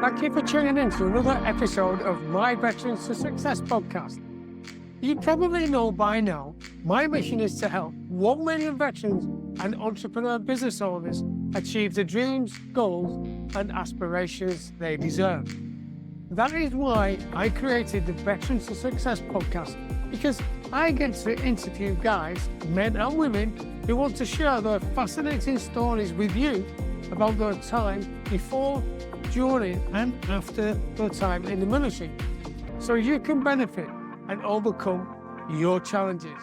Thank you for tuning in to another episode of my Veterans to Success podcast. You probably know by now, my mission is to help 1 million veterans and entrepreneur business owners achieve the dreams, goals, and aspirations they deserve. That is why I created the Veterans to Success podcast, because I get to interview guys, men and women, who want to share their fascinating stories with you about their time before, during and after their time in the military, so you can benefit and overcome your challenges.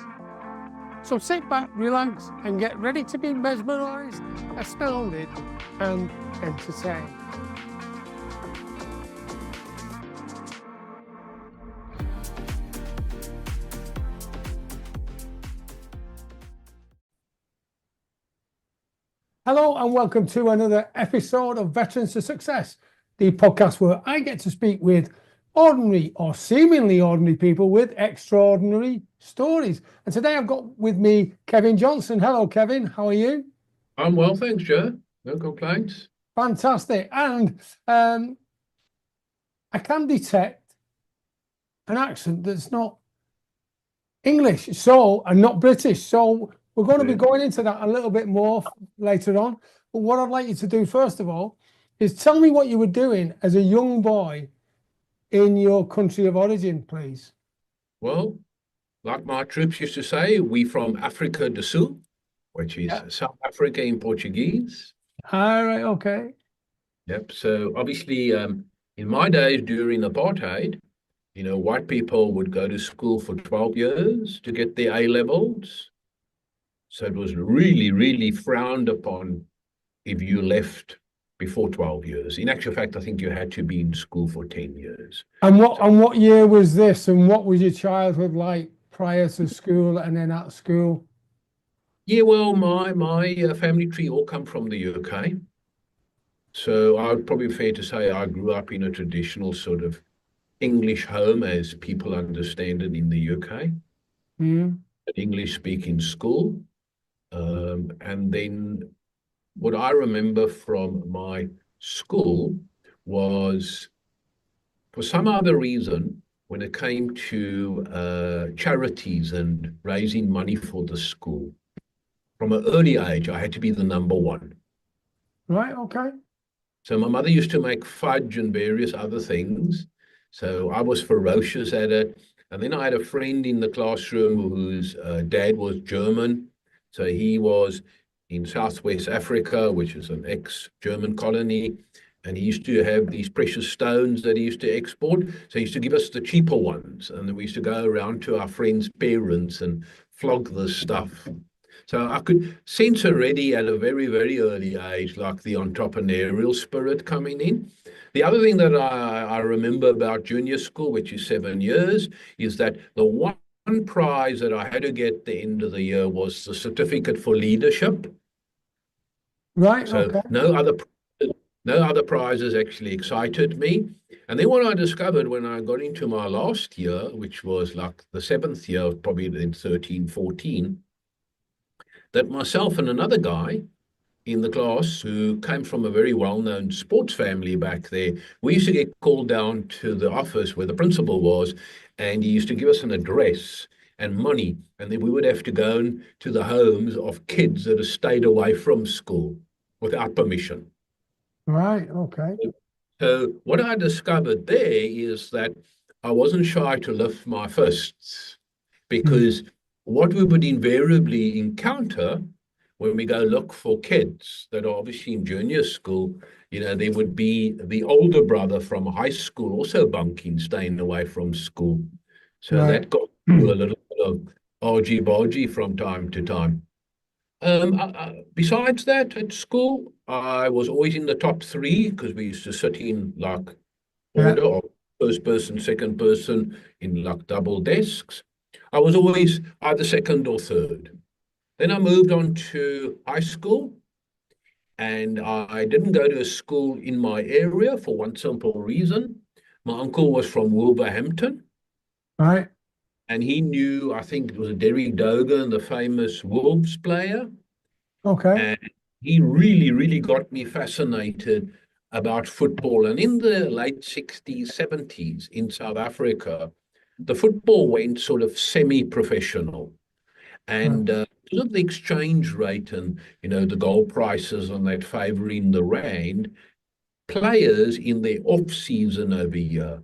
So sit back, relax, and get ready to be mesmerized, astounded, and entertained. Hello and welcome to another episode of Veterans to Success, the podcast where I get to speak with ordinary or seemingly ordinary people with extraordinary stories. And today I've got with me Kevin Johnson. Hello, Kevin. How are you? I'm well, thanks, Joe. No complaints. Fantastic. And I can detect an accent that's not English, and not British. So we're going to be going into that a little bit more later on. But what I'd like you to do, first of all, is tell me what you were doing as a young boy in your country of origin, please. Well, like my troops used to say, we from Africa do Sul, which is South Africa in Portuguese. All right, okay. Yep. So obviously, in my days during apartheid, white people would go to school for 12 years to get their A levels. So it was really, really frowned upon if you left before 12 years. In actual fact, I think you had to be in school for 10 years. And what year was this? And what was your childhood like prior to school and then at school? Yeah, well, my family tree all come from the UK. So I would probably be fair to say I grew up in a traditional sort of English home as people understand it in the UK. An English-speaking school. And then what I remember from my school was, for some other reason, when it came to charities and raising money for the school, from an early age, I had to be the number one. Right, okay. So my mother used to make fudge and various other things. So I was ferocious at it. And then I had a friend in the classroom whose dad was German. So he was in Southwest Africa, which is an ex-German colony. And he used to have these precious stones that he used to export. So he used to give us the cheaper ones. And then we used to go around to our friends' parents and flog this stuff. So I could sense already at a very, very early age, like the entrepreneurial spirit coming in. The other thing that I remember about junior school, which is 7 years, is that the one prize that I had to get at the end of the year was the certificate for leadership. Right, so okay. No other prizes actually excited me. And then what I discovered when I got into my last year, which was like the 7th year, probably in 13, 14, that myself and another guy in the class who came from a very well-known sports family back there, we used to get called down to the office where the principal was, and he used to give us an address and money, and then we would have to go to the homes of kids that had stayed away from school without permission. Right, okay. So what I discovered there is that I wasn't shy to lift my fists, because what we would invariably encounter when we go look for kids that are obviously in junior school, there would be the older brother from high school also bunking, staying away from school. So that got to a little bit of argy-bargy from time to time. Besides that, at school, I was always in the top 3 because we used to sit in like order of first person, second person in like double desks. I was always either second or third. Then I moved on to high school, and I didn't go to a school in my area for one simple reason. My uncle was from Wolverhampton. Right. And he knew, I think it was Derek Dogan, the famous Wolves player. Okay. And he really, really got me fascinated about football. And in the late 60s, 70s in South Africa, the football went sort of semi-professional. And because of the exchange rate and, the gold prices and that favoring the rand, players in their off-season over here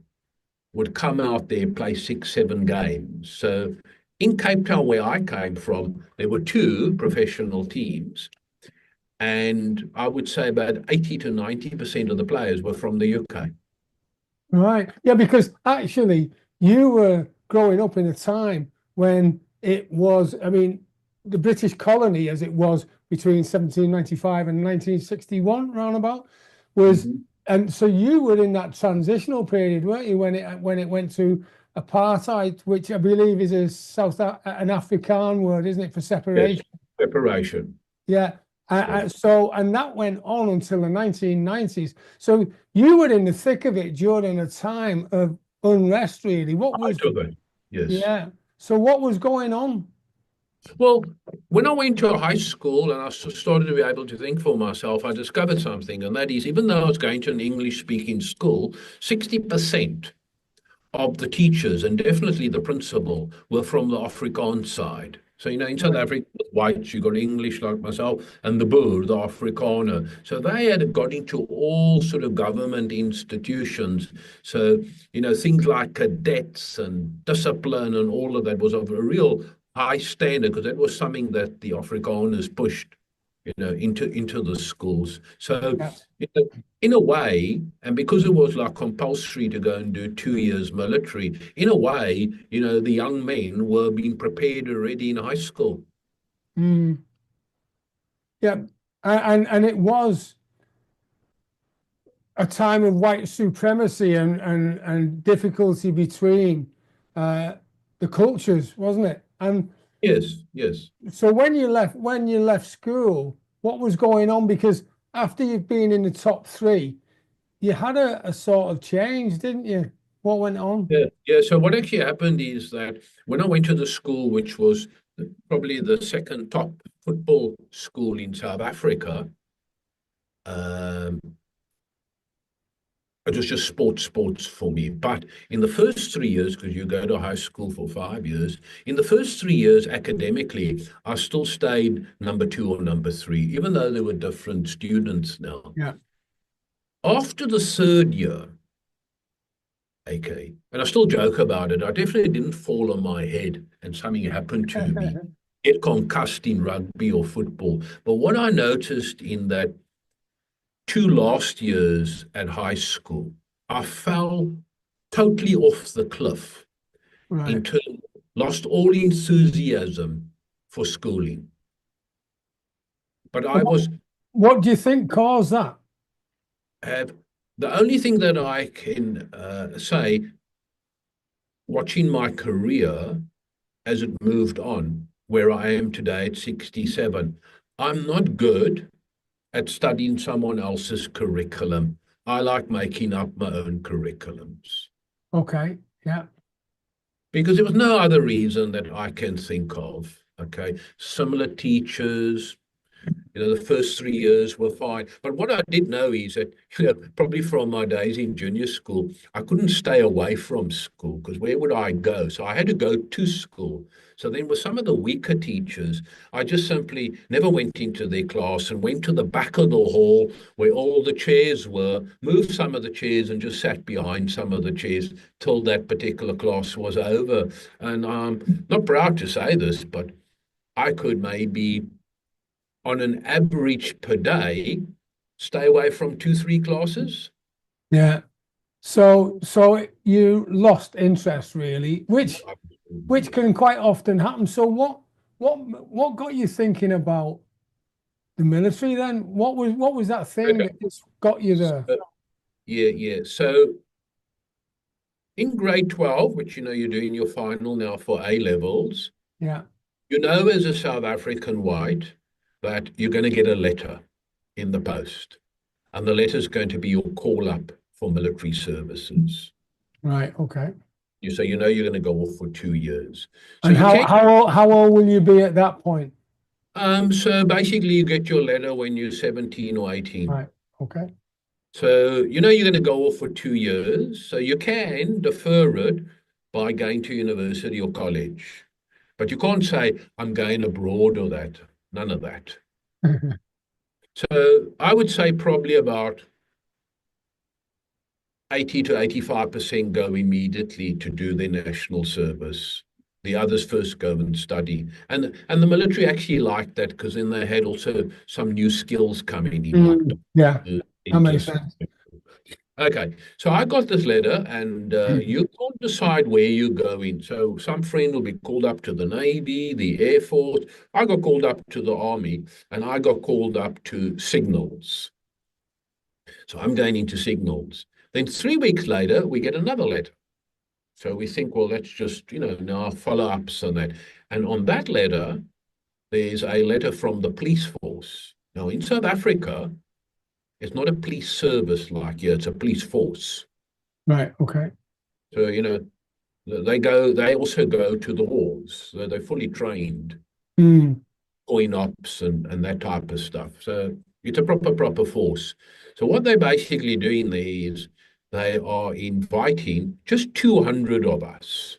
would come out there, play 6, 7 games. So in Cape Town, where I came from, there were 2 professional teams. And I would say about 80 to 90% of the players were from the UK. Right. Yeah, because actually you were growing up in a time when it was, I mean, the British colony as it was between 1795 and 1961 roundabout was, and so you were in that transitional period, weren't you, when it went to apartheid, which I believe is an Afrikaans word, isn't it, for separation? Yes, separation. Yeah. And that went on until the 1990s. So you were in the thick of it during a time of unrest, really. What was it? Yes. Yeah. So what was going on? Well, when I went to high school and I started to be able to think for myself, I discovered something, and that is, even though I was going to an English-speaking school, 60% of the teachers and definitely the principal were from the Afrikaans side. So, in South Africa, with whites, you got English like myself, and the Boer, the Afrikaner. So they had got into all sort of government institutions. So, things like cadets and discipline and all of that was of a real high standard, because that was something that the Afrikaners pushed, into the schools. So, in a way, and because it was like compulsory to go and do 2 years military, in a way, the young men were being prepared already in high school. Yeah, and it was a time of white supremacy and difficulty between the cultures, wasn't it? And yes. So when you left school, what was going on? Because after you've been in the top 3, you had a sort of change, didn't you? What went on? Yeah. So what actually happened is that when I went to the school, which was probably the second top football school in South Africa, it was just sports for me. But in the first 3 years, because you go to high school for 5 years, in the first 3 years academically, I still stayed number 2 or number 3, even though there were different students now. Yeah. After the third year, okay, and I still joke about it, I definitely didn't fall on my head and something happened to me, get concussed in rugby or football. But what I noticed in that 2 last years at high school, I fell totally off the cliff. Right. Lost all enthusiasm for schooling. But What do you think caused that? The only thing that I can say, watching my career as it moved on, where I am today at 67, I'm not good at studying someone else's curriculum. I like making up my own curriculums. Okay, yeah. Because there was no other reason that I can think of. Okay, similar teachers, the first 3 years were fine. But what I did know is that, probably from my days in junior school, I couldn't stay away from school, because where would I go? So I had to go to school. So then with some of the weaker teachers, I just simply never went into their class and went to the back of the hall where all the chairs were, moved some of the chairs and just sat behind some of the chairs till that particular class was over. And I'm not proud to say this, but I could maybe, on an average per day, stay away from 2, 3 classes. Yeah. So you lost interest, really, which can quite often happen. So what got you thinking about the military then? What was that thing that just got you there? Yeah. So in grade 12, which you're doing your final now for A levels, yeah, as a South African white, that you're going to get a letter in the post, and the letter is going to be your call up for military services. Right. Okay. So you're going to go off for 2 years. So and how old will you be at that point? So basically, you get your letter when you're 17 or 18. Right. Okay. So, you know, you're going to go off for 2 years. So you can defer it by going to university or college. But you can't say, I'm going abroad or that. None of that. So I would say probably about 80 to 85% go immediately to do their national service. The others first go and study. And the military actually liked that because then they had also some new skills coming in, like Yeah, that makes dentists. sense. Okay, so I got this letter, and you can't decide where you're going. So some friend will be called up to the Navy, the Air Force. I got called up to the Army, and I got called up to signals. So I'm going into signals. Then 3 weeks later, we get another letter. So we think, well, that's just, now follow-ups on that. And on that letter, there's a letter from the police force. Now, in South Africa, it's not a police service like here, it's a police force. Right. Okay. So, they also go to the wars. So they're fully trained, Mm. coin ops and that type of stuff. So it's a proper force. So what they're basically doing there is they are inviting just 200 of us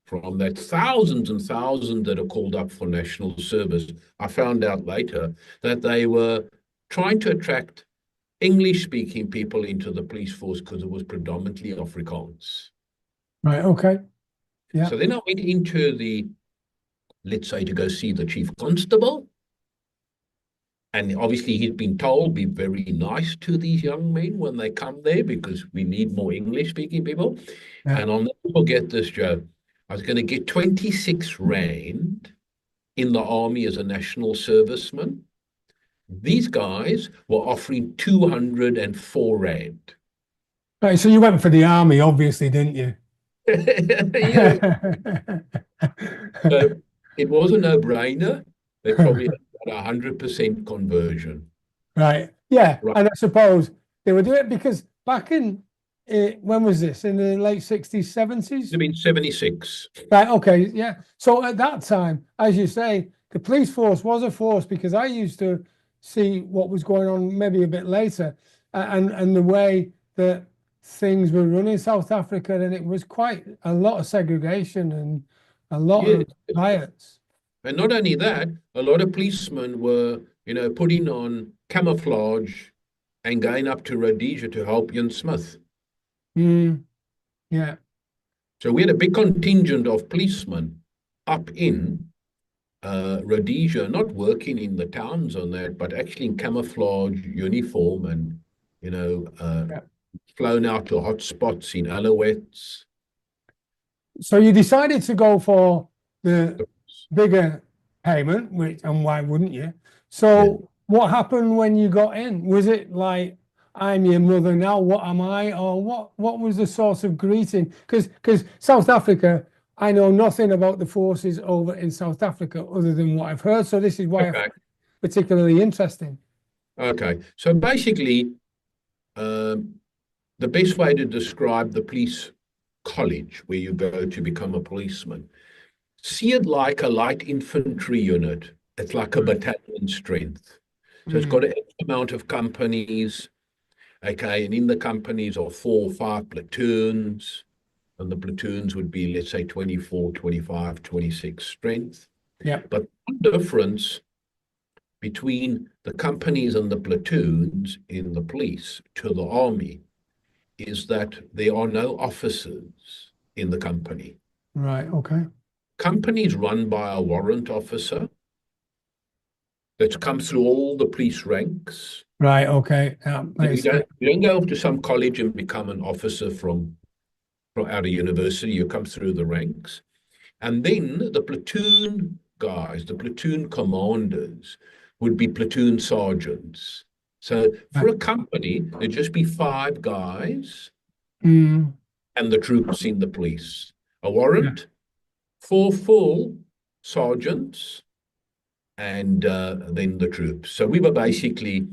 from that thousands and thousands that are called up for national service. I found out later that they were trying to attract English-speaking people into the police force because it was predominantly Afrikaans. Right. Okay. Yeah. So then I went into let's say, to go see the chief constable. And obviously he'd been told, be very nice to these young men when they come there because we need more English-speaking people. Yeah. And I'll never forget this, Joe. I was going to get 26 Rand in the army as a national serviceman. These guys were offering 204 Rand. Right. So you went for the army, obviously, didn't you? Yeah. So it was a no-brainer. They probably had 100% conversion. Right. Yeah. Right. And I suppose they would do it because back in, when was this? In the late 60s, 70s? It'd been 76. Right. Okay. Yeah. So at that time, as you say, the police force was a force because I used to see what was going on maybe a bit later, and the way that things were run in South Africa, and it was quite a lot of segregation and a lot Yeah. of riots. And not only that, a lot of policemen were, putting on camouflage and going up to Rhodesia to help Ian Smith. Mm, yeah. So we had a big contingent of policemen up in Rhodesia, not working in the towns on that, but actually in camouflage uniform and, Yeah. flown out to hot spots in Alouettes. So you decided to go for the bigger payment, which, and why wouldn't you? So Yeah. what happened when you got in? Was it like, I'm your mother now, what am I? Or what was the sort of greeting? Because South Africa, I know nothing about the forces over in South Africa other than what I've heard. So this is why I Okay. find it particularly interesting. Okay. So basically, the best way to describe the police college where you go to become a policeman, see it like a light infantry unit. It's like a battalion strength. So it's got an X amount of companies, okay, and in the companies are 4 or 5 platoons, and the platoons would be, let's say, 24, 25, 26 strength. Yeah. But the difference between the companies and the platoons in the police to the army is that there are no officers in the company. Right. Okay. Companies run by a warrant officer that's come through all the police ranks. Right. Okay. Yeah, You don't go off to some college and become an officer from out of university. You come through the ranks. And then the platoon guys, the platoon commanders, would be platoon sergeants. So for a company, there'd just be 5 guys Mm, and the troops in the police. A warrant, 4 full sergeants, and then the troops. So we were basically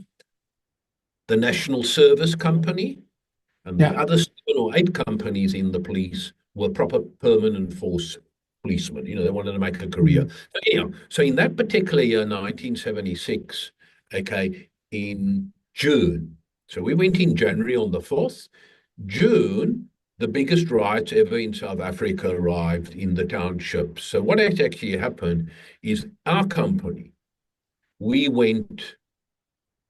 the National Service Company, and the yeah. other 7 or 8 companies in the police were proper permanent force policemen. They wanted to make a career. So, so in that particular year, 1976, okay, in June, So we went in January on the 4th. June, the biggest riots ever in South Africa arrived in the township. So what actually happened is our company, we went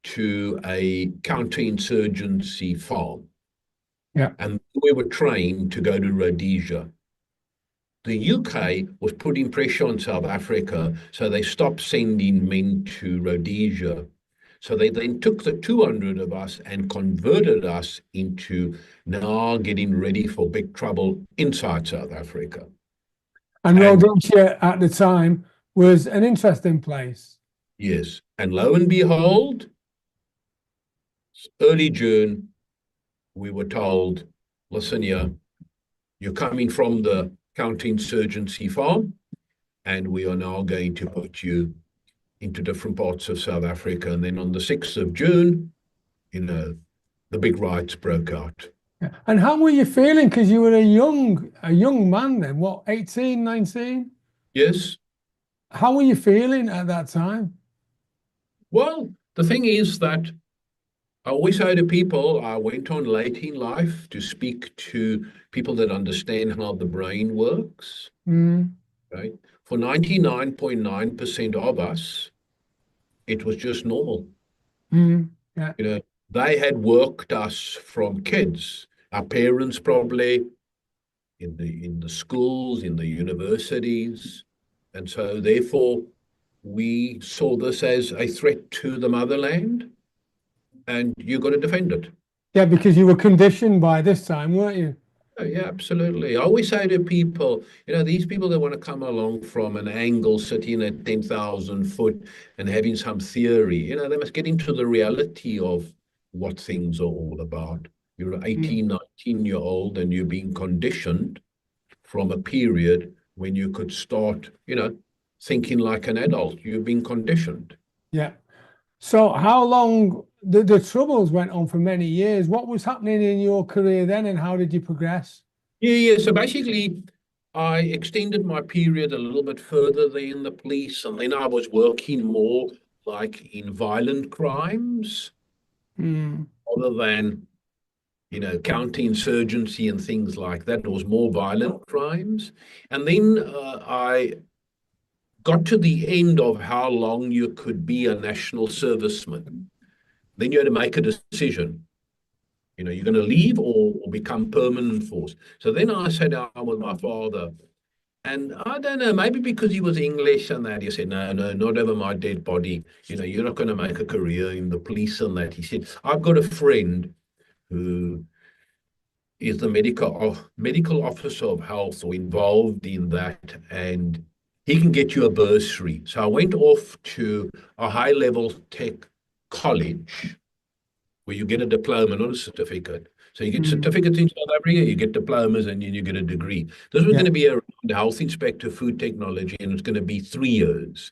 to a counterinsurgency farm. Yeah. And we were trained to go to Rhodesia. The UK was putting pressure on South Africa, so they stopped sending men to Rhodesia. So they then took the 200 of us and converted us into now getting ready for big trouble inside South Africa. And And Rhodesia at the time was an interesting place. yes, and lo and behold, early June, we were told, listen here, you're coming from the counterinsurgency farm, and we are now going to put you into different parts of South Africa. And then on the 6th of June, the big riots broke out. Yeah. And how were you feeling? Because you were a young man then, what, 18, 19? Yes. How were you feeling at that time? Well, the thing is that I always say to people, I went on late in life to speak to people that understand how the brain works. Mm. Right? For 99.9% of us, it was just normal. Yeah. They had worked us from kids. Our parents probably in the schools, in the universities, and so therefore we saw this as a threat to the motherland, and you got to defend it. Yeah, because you were conditioned by this time, weren't you? Oh, yeah, absolutely. I always say to people, these people that want to come along from an angle sitting at 10,000 foot and having some theory, they must get into the reality of what things are all about. You're an 18, 19-year-old and you're being conditioned from a period when you could start, thinking like an adult. You've been conditioned. Yeah. So how long the troubles went on for many years? What was happening in your career then, and how did you progress? Yeah. So basically, I extended my period a little bit further there in the police, and then I was working more like in violent crimes other than, counterinsurgency and things like that. It was more violent crimes. And then I got to the end of how long you could be a national serviceman. Then you had to make a decision. You're going to leave or become permanent force. So then I sat down with my father, and I don't know, maybe because he was English and that, he said, no, not over my dead body. You're not going to make a career in the police and that. He said, I've got a friend who is the medical officer of health or involved in that, and he can get you a bursary. So I went off to a high-level tech college where you get a diploma, not a certificate. So you get certificates in South Africa, you get diplomas, and then you get a degree. This was going to be around health inspector, food technology, and it's going to be 3 years.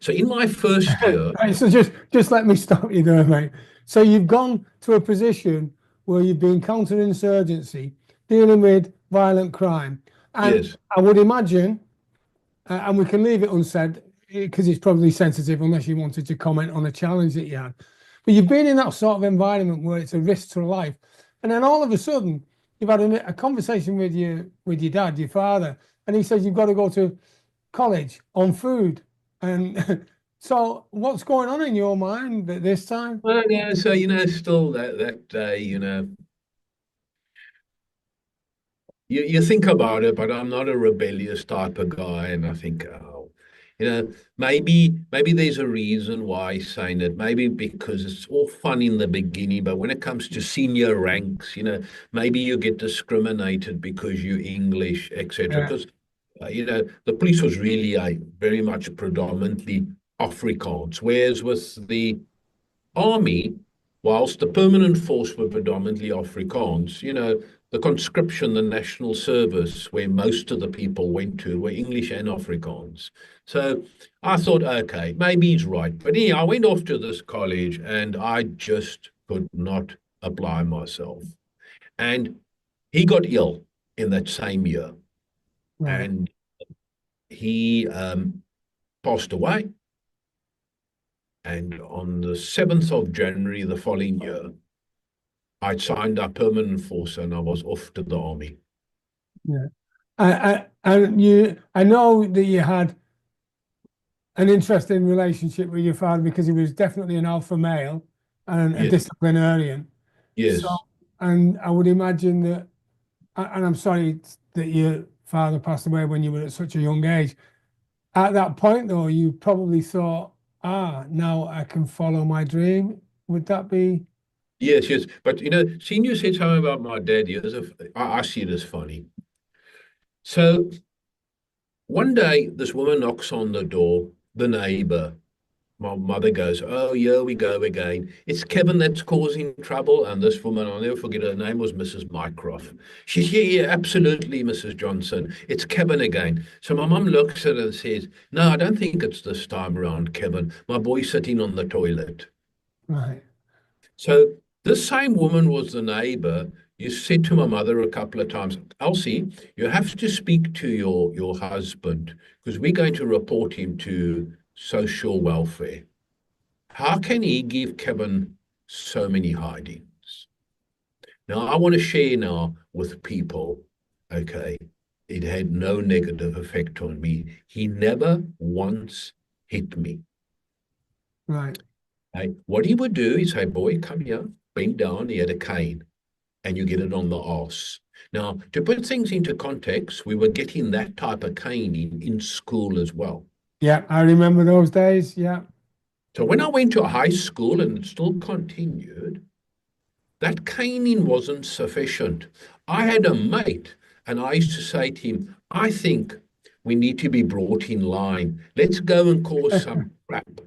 So in my first year, Right, so just let me stop you there, mate. So you've gone to a position where you've been counterinsurgency, dealing with violent crime, and yes, I would imagine, and we can leave it unsaid because it's probably sensitive unless you wanted to comment on a challenge that you had. But you've been in that sort of environment where it's a risk to life, and then all of a sudden you've had a conversation with your dad, your father, and he says you've got to go to college on food. And so what's going on in your mind at this time? well, yeah. So still that day, you think about it, but I'm not a rebellious type of guy, and I think, oh, maybe there's a reason why he's saying it. Maybe because it's all fun in the beginning, but when it comes to senior ranks, maybe you get discriminated because you're English, etc. Yeah. Because the police was really a very much predominantly Afrikaans, whereas with the army, whilst the permanent force were predominantly Afrikaans, the conscription, the national service, where most of the people went to, were English and Afrikaans. So I thought, okay, maybe he's right. But I went off to this college and I just could not apply myself. And he got ill in that same year. Right. And he passed away. And on the 7th of January the following year, I'd signed up permanent force and I was off to the army. Yeah. I know that you had an interesting relationship with your father because he was definitely an alpha male and a Yes, disciplinarian. So, yes. and I would imagine that, and I'm sorry that your father passed away when you were at such a young age. At that point, though, you probably thought, now I can follow my dream. Would that be? Yes, yes. But seeing you said something about my dad, yes, I see it as funny. So one day, this woman knocks on the door, the neighbor. My mother goes, "Oh, here we go again. It's Kevin that's causing trouble." And this woman, I'll never forget, her name was Mrs. Mycroft. She's, "Yeah, yeah, absolutely, Mrs. Johnson. It's Kevin again." So my mum looks at her and says, "No, I don't think it's this time around, Kevin. My boy's sitting on the toilet." Right. So this same woman was the neighbor. You said to my mother a couple of times, "Elsie, you have to speak to your husband because we're going to report him to social welfare. How can he give Kevin so many hidings?" Now, I want to share now with people, okay, it had no negative effect on me. He never once hit me. Right. What he would do is say, "Boy, come here, bend down." He had a cane, and you get it on the arse. Now, to put things into context, we were getting that type of cane in school as well. Yeah, I remember those days. Yeah. So when I went to high school and it still continued, that caning wasn't sufficient. I had a mate, and I used to say to him, "I think we need to be brought in line. Let's go and cause some crap."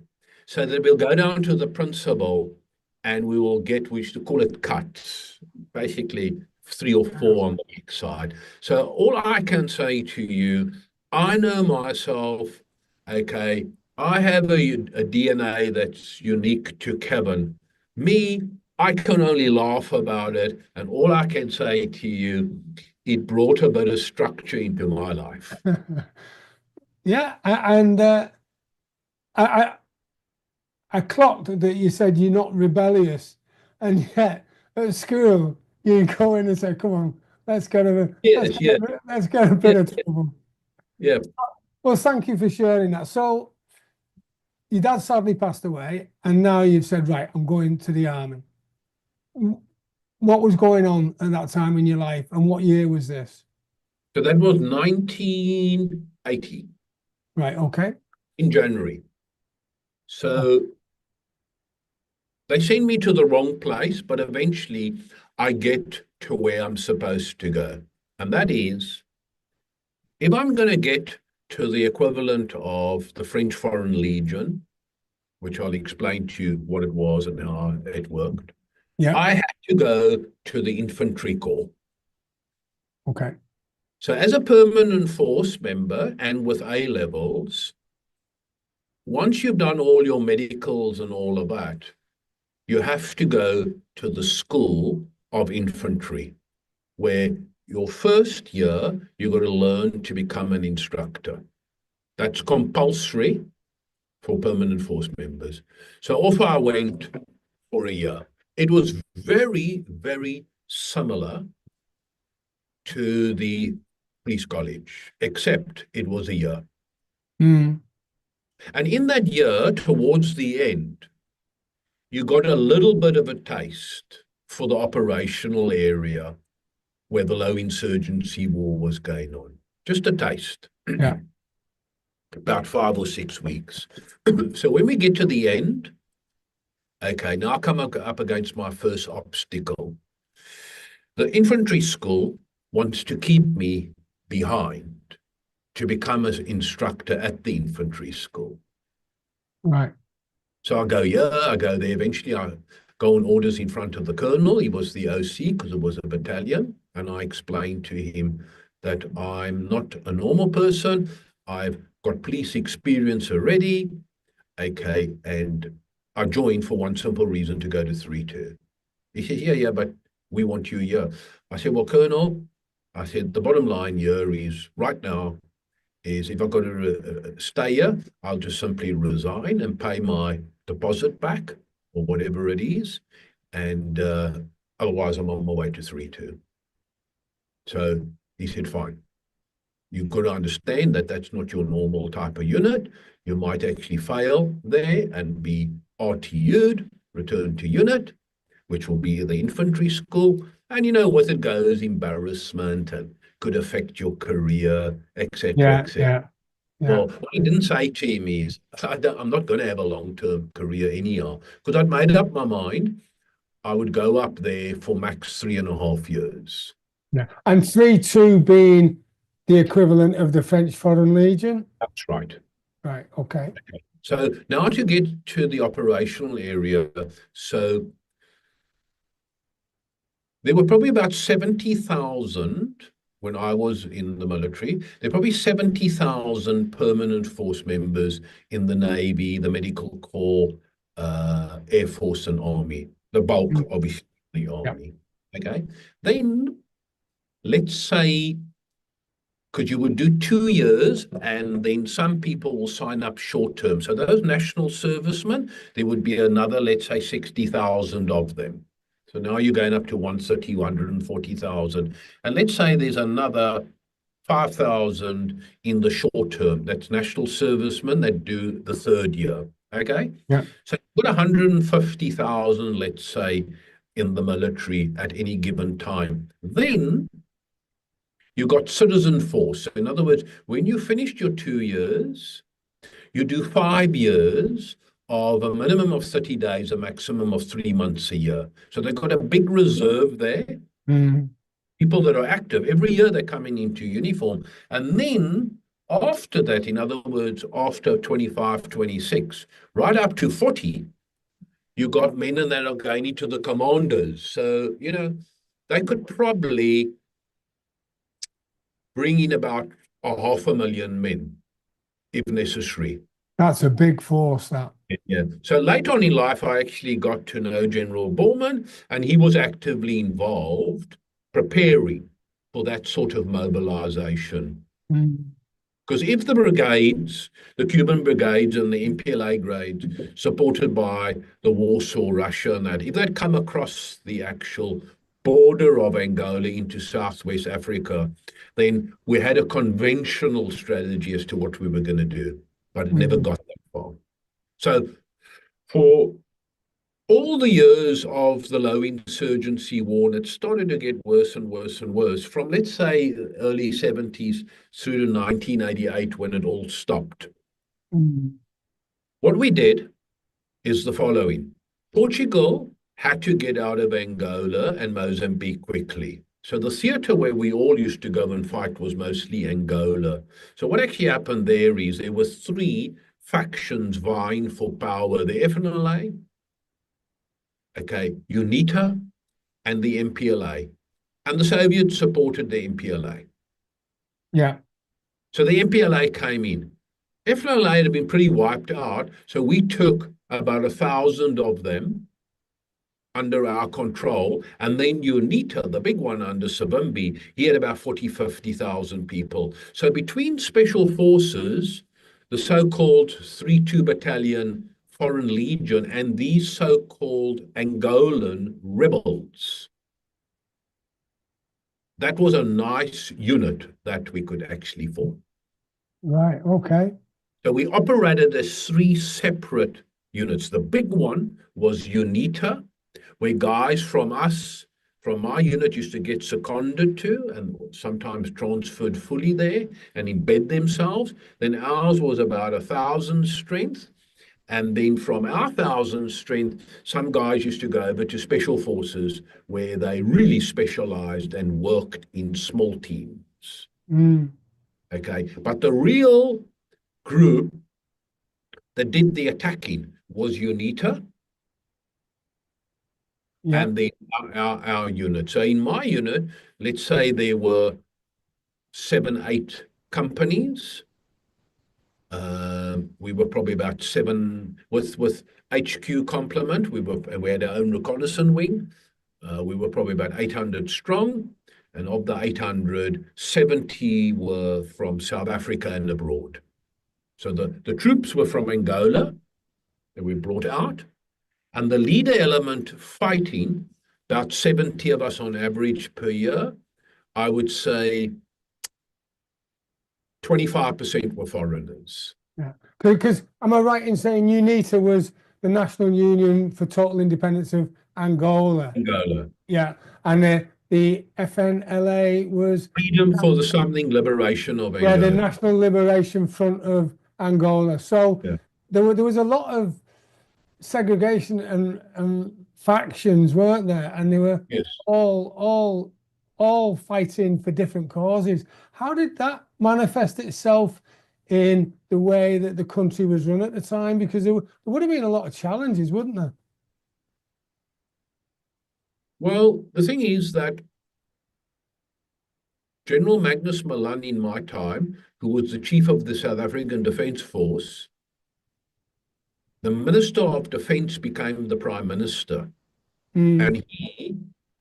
So that we'll go down to the principal and we will get, we used to call it cuts, basically 3 or 4 on the back side. So all I can say to you, I know myself, okay, I have a DNA that's unique to Kevin. Me, I can only laugh about it. And all I can say to you, it brought a bit of structure into my life. Yeah, and I, I I clocked that you said you're not rebellious, and yet at school you go in and say, "Come on, Yes, yeah, let's get a yeah, bit of trouble." yeah. Well, thank you for sharing that. So your dad sadly passed away, and now you've said, "Right, I'm going to the army." What was going on at that time in your life, and what year was this? So that was 1980 Right. Okay. in January. Oh, So they send me to the wrong place, but eventually I get to where I'm supposed to go. And that is, if I'm going to get to the equivalent of the French Foreign Legion, which I'll explain to you what it was and how it worked, yeah. I had to go to the infantry corps. Okay. So as a permanent force member and with A levels, once you've done all your medicals and all of that, you have to go to the school of infantry, where your first year, you've got to learn to become an instructor. That's compulsory for permanent force members. So off I went for a year. It was very, very similar to the police college, except it was a year. Mm, And in that year, towards the end, you got a little bit of a taste for the operational area where the low insurgency war was going on. Just a taste, yeah. about 5 or 6 weeks. So when we get to the end, okay, now I come up against my first obstacle. The infantry school wants to keep me behind to become an instructor at the infantry school. Right. So I go, yeah, I go there. Eventually, I go on orders in front of the colonel. He was the OC because it was a battalion. And I explained to him that I'm not a normal person. I've got police experience already. Okay. And I joined for one simple reason to go to 3-2. He says, yeah, yeah, but we want you here. I said, well, Colonel, I said, the bottom line here is right now is if I've got to stay here, I'll just simply resign and pay my deposit back or whatever it is. And Otherwise, I'm on my way to 3-2. So he said, fine. You've got to understand that that's not your normal type of unit. You might actually fail there and be RTU'd, returned to unit, which will be the infantry school. And with it goes embarrassment and could affect your career, etc., Yeah, etc. yeah, yeah. Well, what he didn't say to him is, I'm not going to have a long-term career anyhow, because I'd made up my mind I would go up there for max 3.5 years. Yeah. And 3-2 being the equivalent of the French Foreign Legion? That's right. Right, okay. So now to get to the operational area. So there were probably about 70,000 when I was in the military. There were probably 70,000 permanent force members in the Navy, the Medical Corps, Air Force, and Army. The bulk, Mm. obviously, the Yeah. Army. Okay. Then let's say, because you would do 2 years, and then some people will sign up short term. So those national servicemen, there would be another, let's say, 60,000 of them. So now you're going up to 130, 140,000. And let's say there's another 5,000 in the short term. That's national servicemen that do the third year. Okay. Yeah. So you've got 150,000, let's say, in the military at any given time. Then you got citizen force. So in other words, when you finished your 2 years, you do 5 years of a minimum of 30 days, a maximum of 3 months a year. So they've got a big reserve there. Mm. People that are active, every year they're coming into uniform. And then after that, in other words, after 25, 26, right up to 40, you got men that are going into the commanders. So, they could probably bring in about 500,000 men, if necessary. That's a big force, that. Yeah. So late on in life, I actually got to know General Bormann, and he was actively involved preparing for that sort of mobilization. Mm. Because if the brigades, the Cuban brigades and the MPLA grades, supported by the Warsaw Russia and that, if they'd come across the actual border of Angola into Southwest Africa, then we had a conventional strategy as to what we were going to do, but it never got that far. So for all the years of the low insurgency war, and it started to get worse and worse and worse from, let's say, early 70s through to 1988 when it all stopped. Mm. What we did is the following. Portugal had to get out of Angola and Mozambique quickly. So the theater where we all used to go and fight was mostly Angola. So what actually happened there is there were three factions vying for power: the FNLA, UNITA, and the MPLA. And the Soviets supported the MPLA. Yeah. So the MPLA came in. FNLA had been pretty wiped out, so we took about 1,000 of them under our control. And then UNITA, the big one under Savimbi, he had about 40, 50,000 people. So between special forces, the so-called 3-2 Battalion, Foreign Legion, and these so-called Angolan rebels, that was a nice unit that we could actually form. Right, okay. So we operated as three separate units. The big one was UNITA, where guys from my unit used to get seconded to and sometimes transferred fully there and embed themselves. Then ours was about 1,000 strength. And then from our 1,000 strength, some guys used to go over to special forces where they really specialized and worked in small teams. Mm. Okay. But the real group that did the attacking was UNITA. Yeah. And then our unit. So in my unit, let's say there were 7, 8 companies. We were probably about 7 with HQ complement. We had our own reconnaissance wing. We were probably about 800 strong, and of the 800, 70 were from South Africa and abroad. So the troops were from Angola that we brought out. And the leader element fighting about 70 of us on average per year. I would say 25% were foreigners. Yeah. Because am I right in saying UNITA was the National Union for Total Independence of Angola? Angola. Yeah. And the FNLA was, Freedom for the Something Liberation of yeah, the Angola. National Liberation Front of Angola. So Yeah. there was a lot of segregation and factions, weren't there? And they were Yes. all fighting for different causes. How did that manifest itself in the way that the country was run at the time? Because there would have been a lot of challenges, wouldn't there? Well, the thing is that General Magnus Malan in my time, who was the chief of the South African Defence Force, the Minister of Defence became the Prime Minister. Mm, And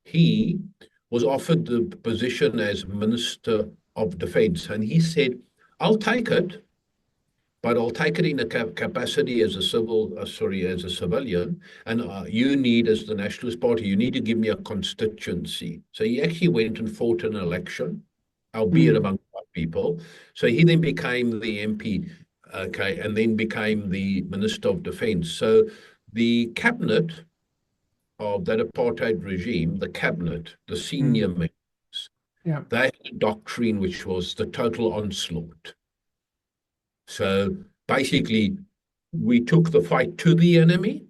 he was offered the position as Minister of Defence. And he said, I'll take it, but I'll take it in a capacity as a as a civilian. And you need, as the Nationalist Party, you need to give me a constituency. So he actually went and fought an election, albeit mm, among white people. So he then became the MP, okay, and then became the Minister of Defence. So the cabinet of that apartheid regime, the cabinet, the senior mm. members, Yeah, they had a doctrine which was the total onslaught. So basically, we took the fight to the enemy,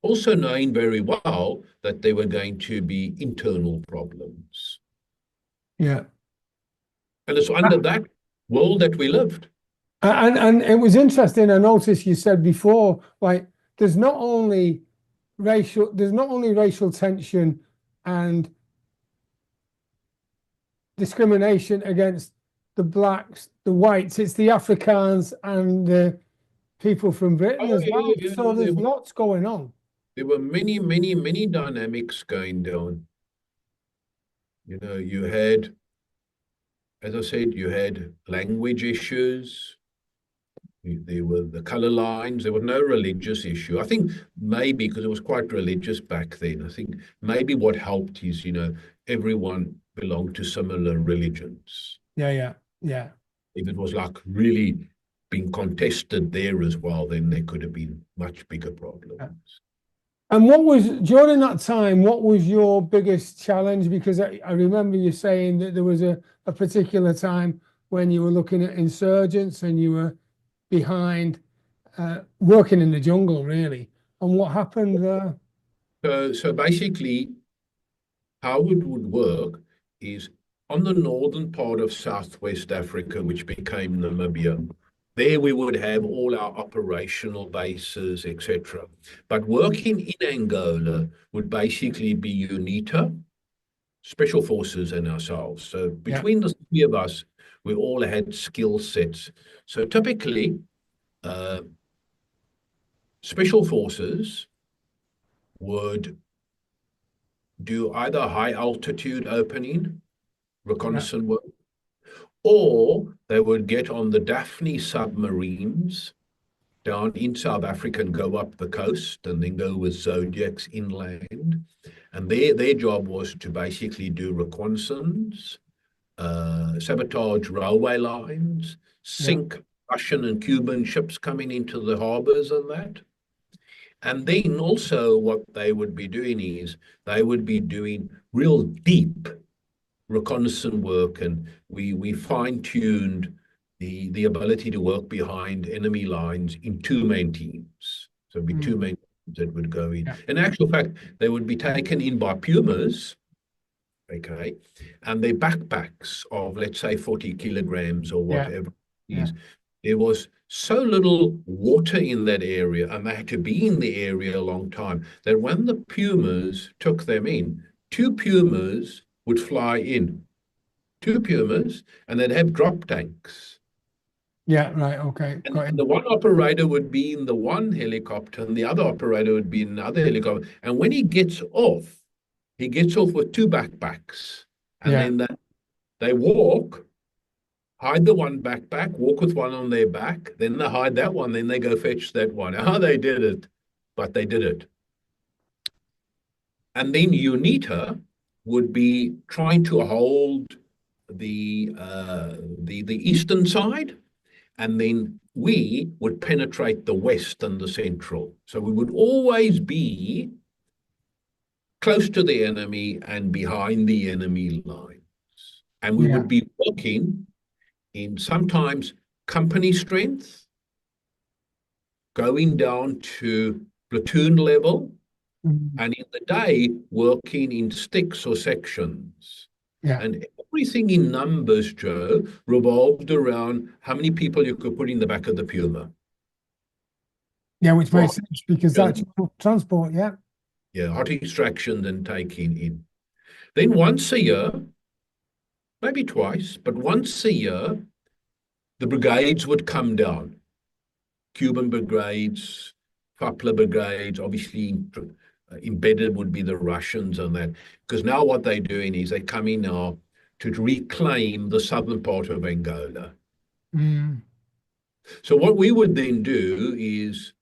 also knowing very well that there were going to be internal problems. yeah. And it's under that world that we lived. And it was interesting. I noticed you said before, like there's not only racial tension and discrimination against the blacks, the whites, it's the Afrikaans and the people from Britain Oh, as yeah, well. yeah, So there's lots going on. there were many, many, many dynamics going down. You know, you had, as I said, you had language issues. There were the color lines. There was no religious issue. I think maybe because it was quite religious back then. I think maybe what helped is, everyone belonged to similar religions. Yeah, yeah, yeah. If it was like really being contested there as well, then there could have been much bigger problems. And what was during that time, what was your biggest challenge? Because I remember you saying that there was a particular time when you were looking at insurgents and you were behind working in the jungle, really. And what happened there? So basically, how it would work is on the northern part of Southwest Africa, which became Namibia. There we would have all our operational bases, etc. But working in Angola would basically be UNITA, Special Forces, and ourselves. So Yeah, between the three of us, we all had skill sets. So typically, uh, Special Forces would do either high altitude opening, yeah, reconnaissance work, or they would get on the Daphne submarines down in South Africa and go up the coast and then go with Zodiacs inland. And their job was to basically do reconnaissance, sabotage railway lines, yeah, sink Russian and Cuban ships coming into the harbors and that. And then also what they would be doing is they would be doing real deep reconnaissance work, and we fine-tuned the ability to work behind enemy lines in two-man teams. So it'd be mm, two-man teams that would go in. yeah, In actual fact, they would be taken in by Pumas, okay, and their backpacks of, let's say, 40 kilograms or yeah, whatever it yeah, is. There was so little water in that area, and they had to be in the area a long time, that when the Pumas took them in, two Pumas would fly in, two Pumas, and they'd have drop tanks. yeah. Right, okay, And got it. the one operator would be in the one helicopter, and the other operator would be in another helicopter. And when he gets off with two backpacks, and Yeah, then they walk, hide the one backpack, walk with one on their back, then they hide that one, then they go fetch that one. How they did it, but they did it. And then UNITA would be trying to hold the eastern side, and then we would penetrate the west and the central. So we would always be close to the enemy and behind the enemy lines. And we Yeah. would be working in sometimes company strength, going down to platoon level, Mm. and in the day working in sticks or sections. Yeah. And everything in numbers, Joe, revolved around how many people you could put in the back of the Puma. Yeah, which For makes sense because that's transport. Yeah. yeah, hot extraction and taking in. Then once a year, maybe twice, but once a year, the brigades would come down. Cuban brigades, Fapla brigades, obviously embedded would be the Russians and that. Because now what they're doing is they're coming now to reclaim the southern part of Angola. Mm. So what we would then do is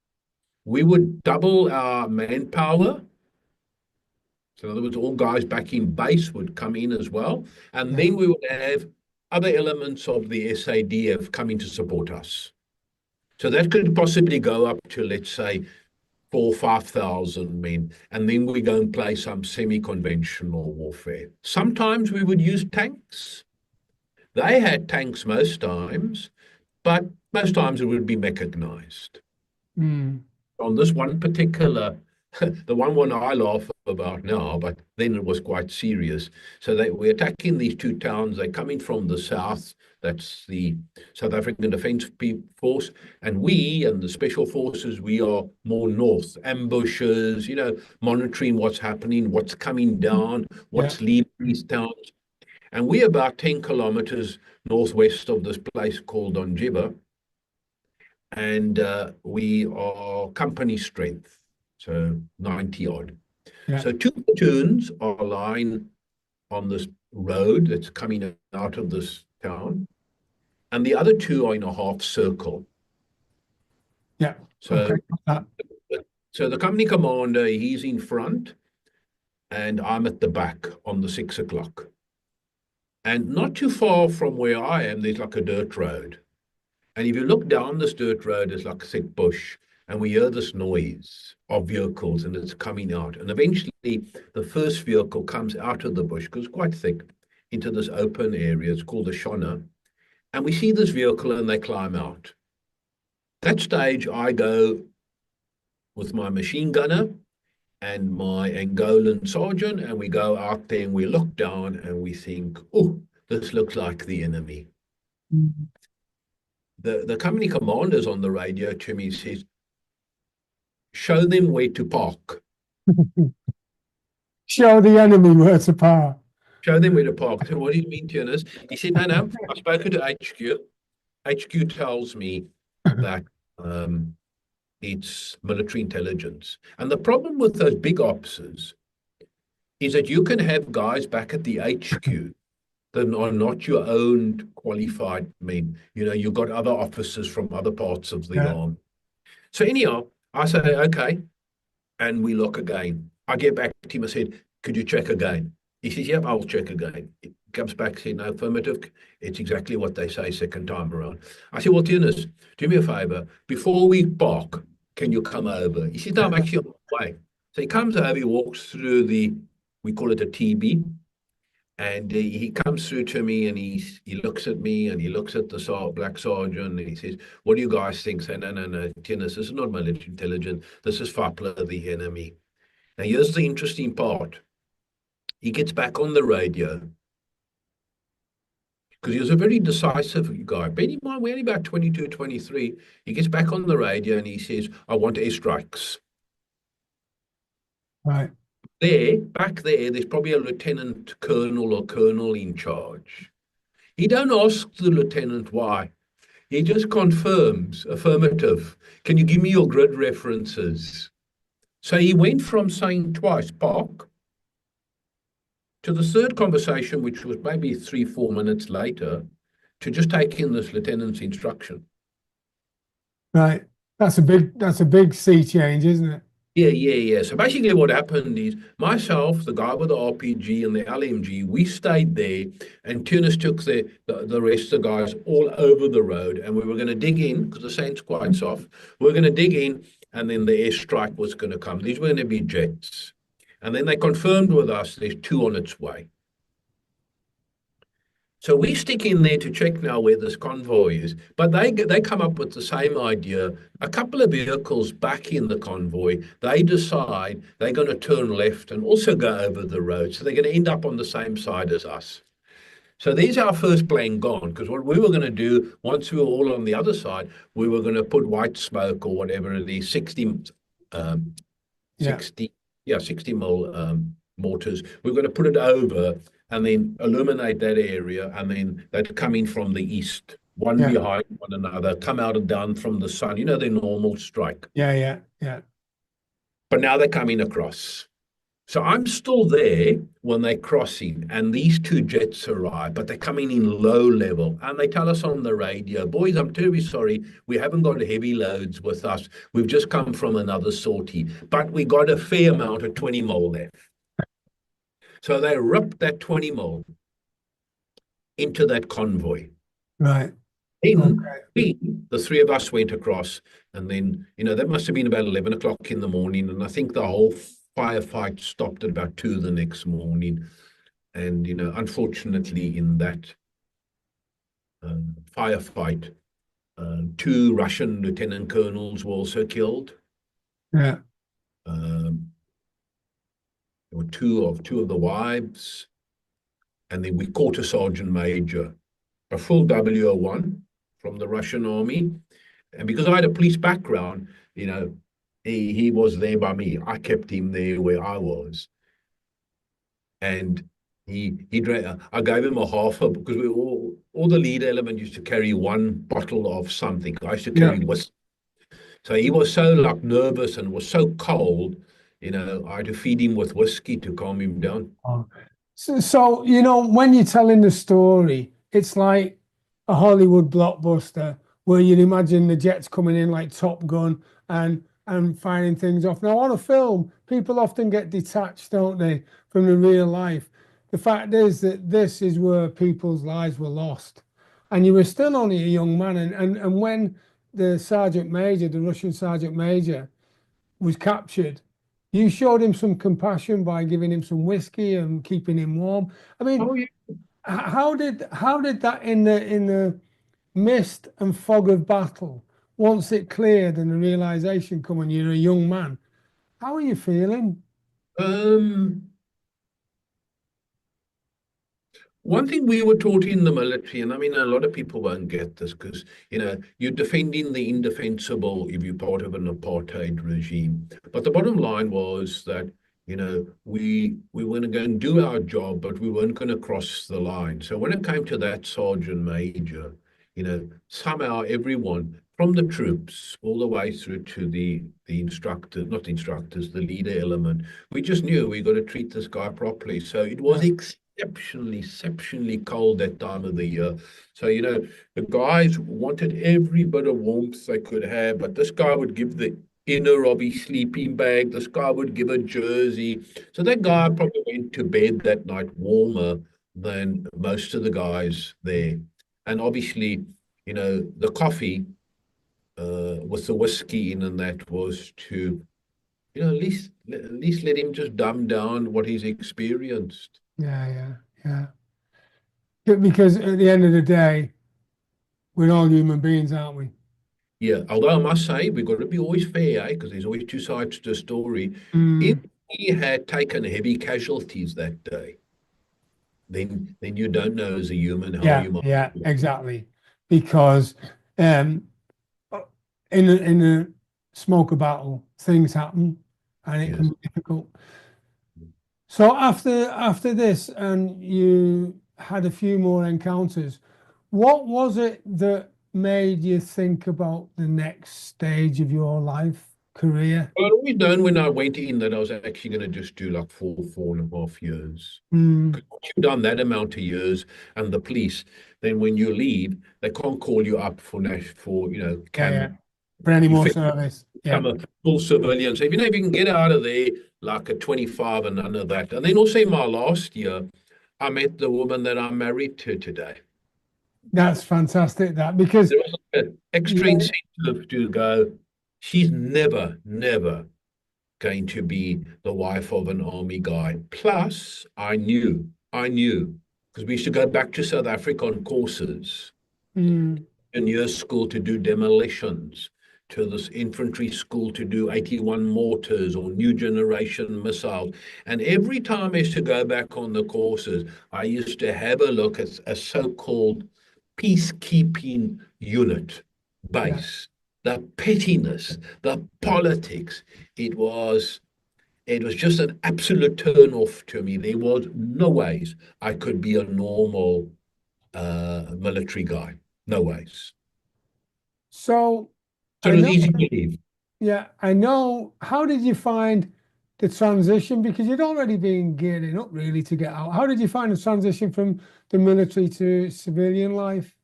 we would double our manpower. So in other words, all guys back in base would come in as well. And Yeah. then we would have other elements of the SADF coming to support us. So that could possibly go up to, let's say, 4,000 or 5,000 men. And then we go and play some semi-conventional warfare. Sometimes we would use tanks. They had tanks most times, but most times it would be mechanized. Mm. On this one particular, the one I laugh about now, but then it was quite serious. So we're attacking these two towns. They're coming from the south. That's the South African Defence Force. And we and the Special Forces, we are more north, ambushes, monitoring what's happening, what's coming down, what's leaving these towns. And we're about 10 kilometers northwest of this place called Onjiba. And we are company strength, so 90 odd. Yeah. So two platoons are lying on this road that's coming out of this town, and the other two are in a half circle. Yeah. So, Okay. so the company commander, he's in front, and I'm at the back on the 6 o'clock. And not too far from where I am, there's like a dirt road. And if you look down this dirt road, it's like a thick bush, and we hear this noise of vehicles, and it's coming out. And eventually, the first vehicle comes out of the bush, because it's quite thick, into this open area. It's called the Shona. And we see this vehicle, and they climb out. That stage, I go with my machine gunner and my Angolan sergeant, and we go out there, and we look down, and we think, oh, this looks like the enemy. Mm. The company commander's on the radio to me, says, show them where to park. Show the enemy where to park. Show them where to park. I said, what do you mean, Turners? He said, no, I've spoken to HQ. HQ tells me that it's military intelligence. And the problem with those big ops is that you can have guys back at the HQ that are not your own qualified men. You've got other officers from other parts of the army. So anyhow, I say, okay. And we look again. I get back to him. I said, could you check again? He says, yep, I'll check again. He comes back, saying, no, affirmative. It's exactly what they say second time around. I said, well, Tunis, do me a favor. Before we park, can you come over? He says, no, I'm actually on my way. So he comes over, he walks through we call it a TB. And he comes through to me, and he looks at me, and he looks at the black sergeant, and he says, what do you guys think? I say, no, Tunis, this is not military intelligence. This is FAPLA, the enemy. Now, here's the interesting part. He gets back on the radio, because he was a very decisive guy. Bear in mind, we're only about 22, 23. He gets back on the radio, and he says, I want airstrikes. Right. Back there, there's probably a lieutenant colonel or colonel in charge. He don't ask the lieutenant why. He just confirms, affirmative. Can you give me your grid references? So he went from saying twice, park, to the third conversation, which was maybe 3-4 minutes later, to just taking this lieutenant's instruction. Right. That's a big sea change, isn't it? Yeah. So basically what happened is myself, the guy with the RPG and the LMG, we stayed there and Tunis took the rest of the guys all over the road and we were going to dig in because the sand's quite soft. We were going to dig in and then the airstrike was going to come. These were going to be jets. And then they confirmed with us there's two on its way. So we stick in there to check now where this convoy is, but they come up with the same idea. A couple of vehicles back in the convoy, they decide they're going to turn left and also go over the road. So they're going to end up on the same side as us. So there's our first plane gone, because what we were going to do once we were all on the other side, we were going to put white smoke or whatever it is, 60, um, Yeah, 60, yeah, 60 mil mortars. We're going to put it over and then illuminate that area, and then they'd come in from the east, one yeah, behind one another, come out and down from the sun. You know, their normal strike. yeah. But now they're coming across. So I'm still there when they're crossing, and these two jets arrive, but they're coming in low level. And they tell us on the radio, boys, I'm terribly sorry, we haven't got heavy loads with us. We've just come from another sortie, but we got a fair amount of 20 mil left. So they ripped that 20 mil into that convoy. Right. Then Okay. the three of us went across, and then, that must have been about 11 o'clock in the morning. And I think the whole firefight stopped at about 2 the next morning. And, unfortunately, in that firefight, two Russian lieutenant colonels were also killed. Yeah. Um, there were two of the wives, and then we caught a sergeant major, a full W01 from the Russian army. And because I had a police background, he was there by me. I kept him there where I was. And I gave him a half because we all the lead element used to carry one bottle of something. I used to Yeah. carry whiskey. So he was so like nervous and was so cold, I had to feed him with whiskey to calm him down. Oh. So, when you're telling the story, it's like a Hollywood blockbuster where you'd imagine the jets coming in like Top Gun and firing things off. Now, on a film, people often get detached, don't they, from the real life. The fact is that this is where people's lives were lost. And you were still only a young man. And when the sergeant major, the Russian sergeant major, was captured, you showed him some compassion by giving him some whiskey and keeping him warm. I mean, Oh yeah. how did that in the mist and fog of battle, once it cleared and the realization come and you're a young man, how are you feeling? Um, One thing we were taught in the military, and I mean, a lot of people won't get this because, you're defending the indefensible if you're part of an apartheid regime. But the bottom line was that, we were going to go and do our job, but we weren't going to cross the line. So when it came to that sergeant major, somehow everyone from the troops all the way through to the instructors, not the instructors, the leader element, we just knew we got to treat this guy properly. So it was Yeah, exceptionally cold that time of the year. So, the guys wanted every bit of warmth they could have, but this guy would give the inner of his sleeping bag. This guy would give a jersey. So that guy probably went to bed that night warmer than most of the guys there. And obviously, the coffee with the whiskey in and that was to, at least let him just dumb down what he's experienced. yeah. Because at the end of the day, we're all human beings, aren't we? Yeah, although I must say we've got to be always fair, because there's always two sides to the story. If Mm, he had taken heavy casualties that day, then you don't know as a human how yeah, you might yeah, feel. exactly. Because um, in a smoker battle, things happen, and it can Yes. be difficult. So after this, and you had a few more encounters, what was it that made you think about the next stage of your life, career? Well, I'd always known when I went in that I was actually going to just do like 4.5 years. Mm, Because once you've done that amount of years and the police, then when you leave, they can't call you up for yeah, yeah. camp. For any You more finish service. Yeah. become a full civilian. So if you can get out of there like at 25 and none of that. And then also in my last year, I met the woman that I'm married to today. That's fantastic. That because There was an extra yeah, incentive to go, she's never going to be the wife of an army guy. Plus, I knew, because we used to go back to South Africa on courses mm, in year school to do demolitions, to this infantry school to do 81 mortars or new generation missiles. And every time I used to go back on the courses, I used to have a look at a so-called peacekeeping unit yeah. base. The pettiness, the politics, it was just an absolute turn off to me. There was no ways I could be a normal military guy. No ways. So So I it was know, easy to leave. yeah, I know. How did you find the transition? Because you'd already been gearing up really to get out. How did you find the transition from the military to civilian life?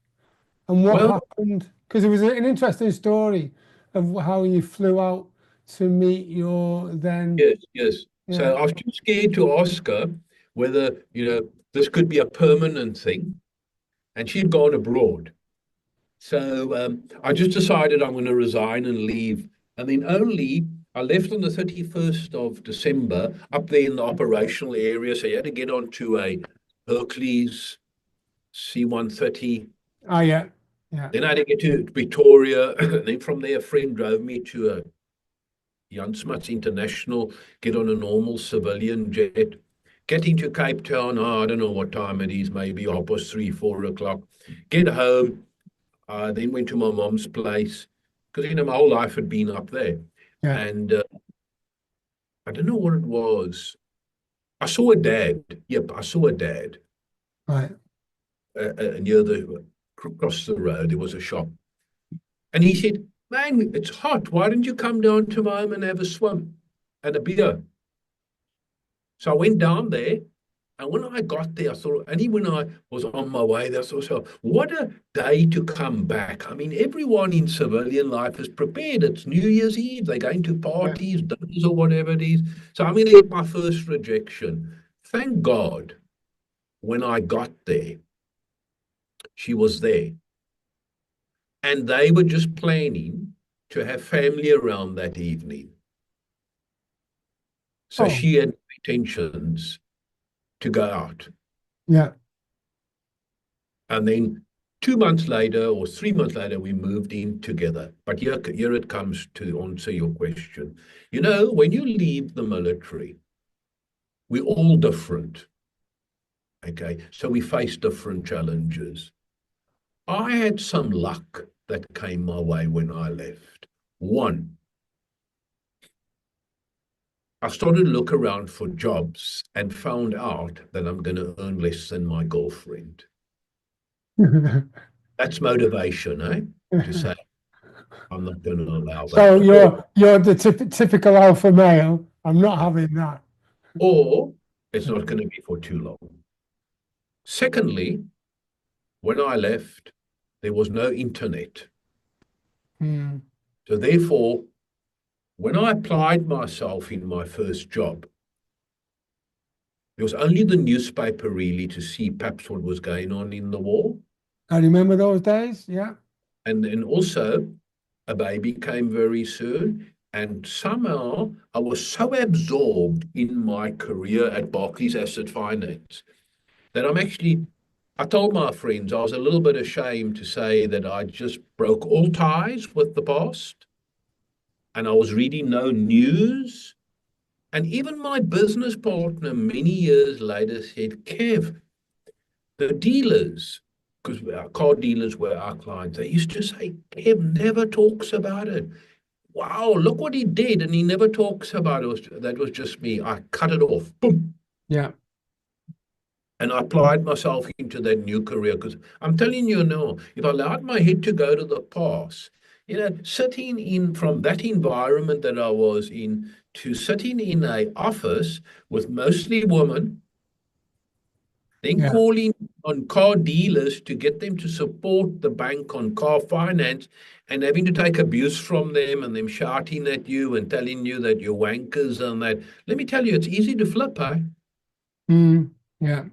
And what Well, happened? Because it was an interesting story of how you flew out to meet your then, yes. yeah, So I was too scared to ask her whether, this could be a permanent thing. And she'd gone abroad. So I just decided I'm going to resign and leave. And then only I left on the 31st of December up there in the operational area. So you had to get onto a Hercules C-130. oh yeah, yeah, Then I had to get to Victoria. Then from there, a friend drove me to a Jan Smuts International, get on a normal civilian jet. Getting to Cape Town, I don't know what time it is, maybe 3:30, 4 o'clock. Get home, then went to my mom's place because my whole life had been up there, yeah, and I don't know what it was. I saw a dad. Yep, I saw a dad right, near the across the road. There was a shop, and he said, "Man, it's hot. Why don't you come down to my home and have a swim and a beer?" So I went down there, and when I got there, I thought, and even when I was on my way there, I thought, so what a day to come back. I mean, everyone in civilian life is prepared. It's New Year's Eve. They're going to yeah, parties, dinners, or whatever it is. So I'm going to get my first rejection. Thank God, when I got there, she was there. And they were just planning to have family around that evening. So oh she had intentions to go out. yeah, And then 2 months later or 3 months later, we moved in together. But here it comes to answer your question. When you leave the military, we're all different. Okay. So we face different challenges. I had some luck that came my way when I left. One, I started to look around for jobs and found out that I'm going to earn less than my girlfriend. That's motivation, eh? To say, I'm not going to allow that. So you're the typical alpha male. I'm not having that. Or it's not going to be for too long. Secondly, when I left, there was no internet. Mm. So therefore, when I applied myself in my first job, there was only the newspaper really to see perhaps what was going on in the war. I remember those days. Yeah. And then also a baby came very soon. And somehow I was so absorbed in my career at Barclays Asset Finance that I told my friends I was a little bit ashamed to say that I just broke all ties with the past and I was reading no news. And even my business partner many years later said, Kev, the dealers, because our car dealers were our clients, they used to say, Kev never talks about it. Wow, look what he did. And he never talks about it. That was just me. I cut it off. Boom. Yeah. And I applied myself into that new career because I'm telling you now, if I allowed my head to go to the past, sitting in from that environment that I was in to sitting in a office with mostly women then Yeah. calling on car dealers to get them to support the bank on car finance and having to take abuse from them and them shouting at you and telling you that you're wankers and that. Let me tell you, it's easy to flip, eh? Mm. Yeah.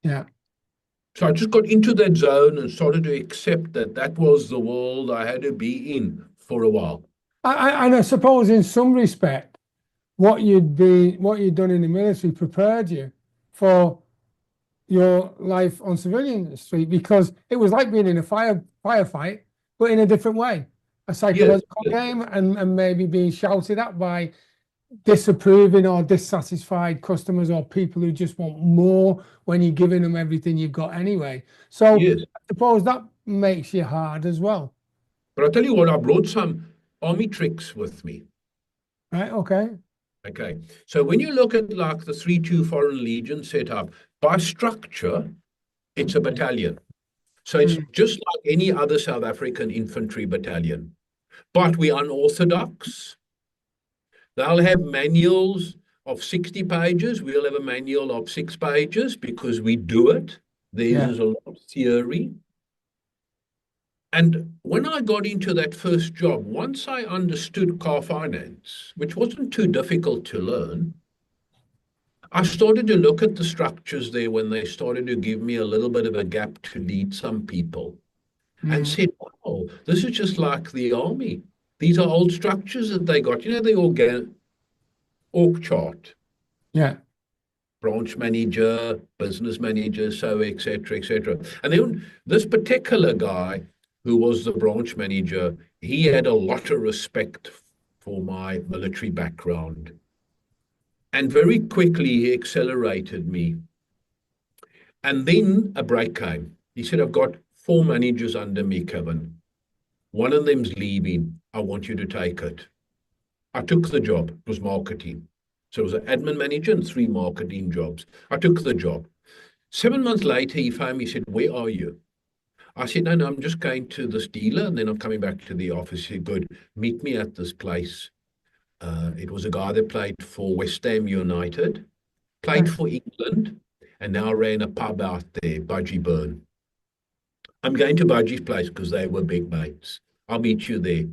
Yeah. So I just got into that zone and started to accept that that was the world I had to be in for a while. And I suppose in some respect, what you'd done in the military prepared you for your life on civilian street because it was like being in a firefight, but in a different way, a Yes, psychological yes, game, and maybe being shouted at by disapproving or dissatisfied customers or people who just want more when you're giving them everything you've got anyway. So yes. I suppose that makes you hard as well, But I'll tell you what, I brought some army tricks with me. right? Okay. Okay. So when you look at like the 3-2 Foreign Legion setup, by structure, it's a battalion. So it's Mm. just like any other South African infantry battalion. But we're unorthodox. They'll have manuals of 60 pages. We'll have a manual of 6 pages because we do it. Theirs Yeah. is a lot of theory. And when I got into that first job, once I understood car finance, which wasn't too difficult to learn, I started to look at the structures there when they started to give me a little bit of a gap to lead some people and Mm. said, wow, this is just like the army. These are old structures that they got. You know, the org chart, Yeah. branch manager, business manager, so et cetera, et cetera. And then this particular guy who was the branch manager, he had a lot of respect for my military background. And very quickly he accelerated me. And then a break came. He said, I've got 4 managers under me, Kevin. One of them's leaving. I want you to take it. I took the job. It was marketing. So it was an admin manager and 3 marketing jobs. I took the job. 7 months later, he phoned me, he said, where are you? I said, no, no, I'm just going to this dealer and then I'm coming back to the office. He said, good, meet me at this place. It was a guy that played for West Ham United, played Right. for England, and now ran a pub out there, Budgie Burn. I'm going to Budgie's place because they were big mates. I'll meet you there.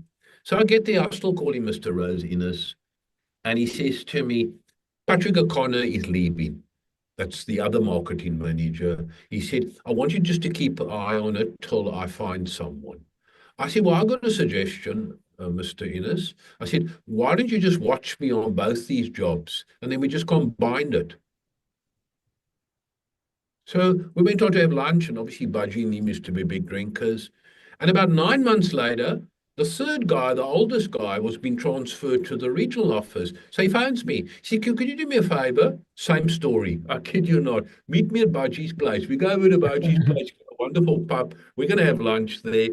So I get there, I still call him Mr. Rose Innes, and he says to me, Patrick O'Connor is leaving. That's the other marketing manager. He said, I want you just to keep an eye on it till I find someone. I said, well, I've got a suggestion, Mr. Innes. I said, why don't you just watch me on both these jobs and then we just combined it? So we went on to have lunch, and obviously Budgie and him used to be big drinkers. And about 9 months later, the third guy, the oldest guy, was being transferred to the regional office. So he phones me. He said, could you do me a favor? Same story. I kid you not. Meet me at Budgie's place. We go over to Budgie's place, a wonderful pub. We're going to have lunch there.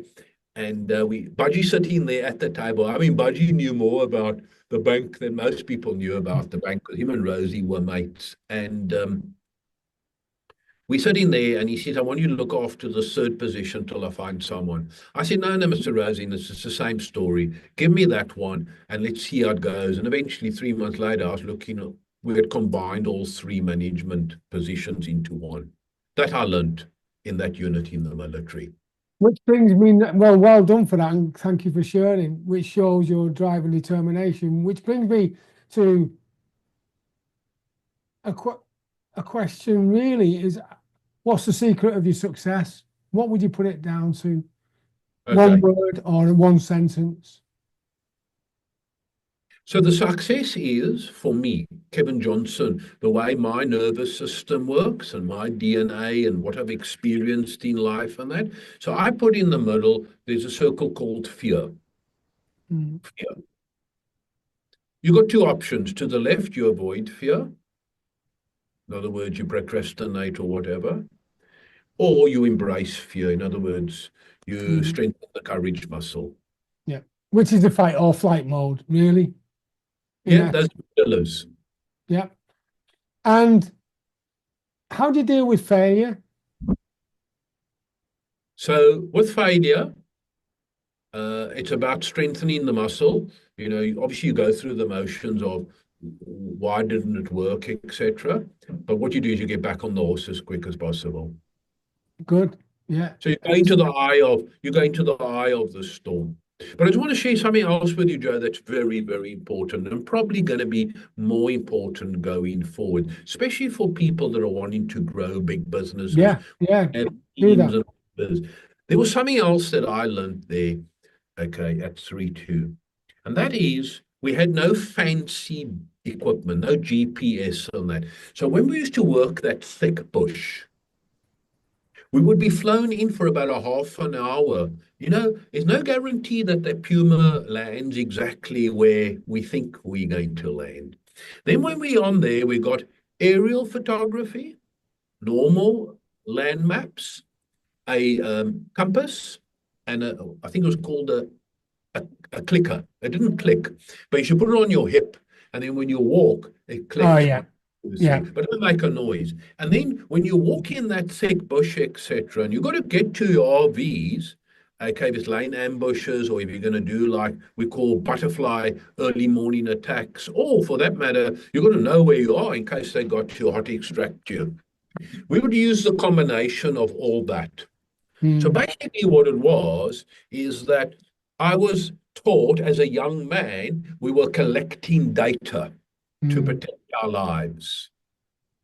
And Budgie sitting there at the table. I mean, Budgie knew more about the bank than most people knew about the bank because him and Rosie were mates. And we sat in there and he says, I want you to look after the third position till I find someone. I said, no, no, Mr. Rosie, it's the same story. Give me that one and let's see how it goes. And eventually, 3 months later, I was looking, we had combined all 3 management positions into one. That I learned in that unit in the military. Which brings me, well done for that, and thank you for sharing, which shows your drive and determination, which brings me to a question really is, what's the secret of your success? What would you put it down to? One Okay. word or one sentence? So the success is, for me, Kevin Johnson, the way my nervous system works and my DNA and what I've experienced in life and that. So I put in the middle, there's a circle called fear. Mm. Fear. You've got 2 options. To the left, you avoid fear. In other words, you procrastinate or whatever. Or you embrace fear. In other words, you Mm. strengthen the courage muscle. Yeah. Which is the fight or flight mode, really? In Yeah, that, those are pillars. yeah. And how do you deal with failure? So with failure, it's about strengthening the muscle. You know, obviously you go through the motions of why didn't it work, etc. But what you do is you get back on the horse as quick as possible. Good. Yeah. So you're going to the eye of the storm. But I just want to share something else with you, Joe, that's very, very important and probably going to be more important going forward, especially for people that are wanting to grow big businesses Yeah. Yeah. and Do teams that. and others. There was something else that I learned there, okay, at 3-2. And that is we had no fancy equipment, no GPS on that. So when we used to work that thick bush, we would be flown in for about a half an hour. There's no guarantee that the Puma lands exactly where we think we're going to land. Then when we're on there, we got aerial photography, normal land maps, a compass, and I think it was called a clicker. It didn't click, but you should put it on your hip, and then when you walk, it Oh, clicks. yeah. Yeah. But it don't make a noise. And then when you walk in that thick bush, etc., and you've got to get to your RVs, okay, if it's lane ambushes, or if you're going to do like we call butterfly early morning attacks, or for that matter, you've got to know where you are in case they got to hot extract you. We would use the combination of all that. So Mm. basically, what it was is that I was taught as a young man, we were collecting data to Mm. protect our lives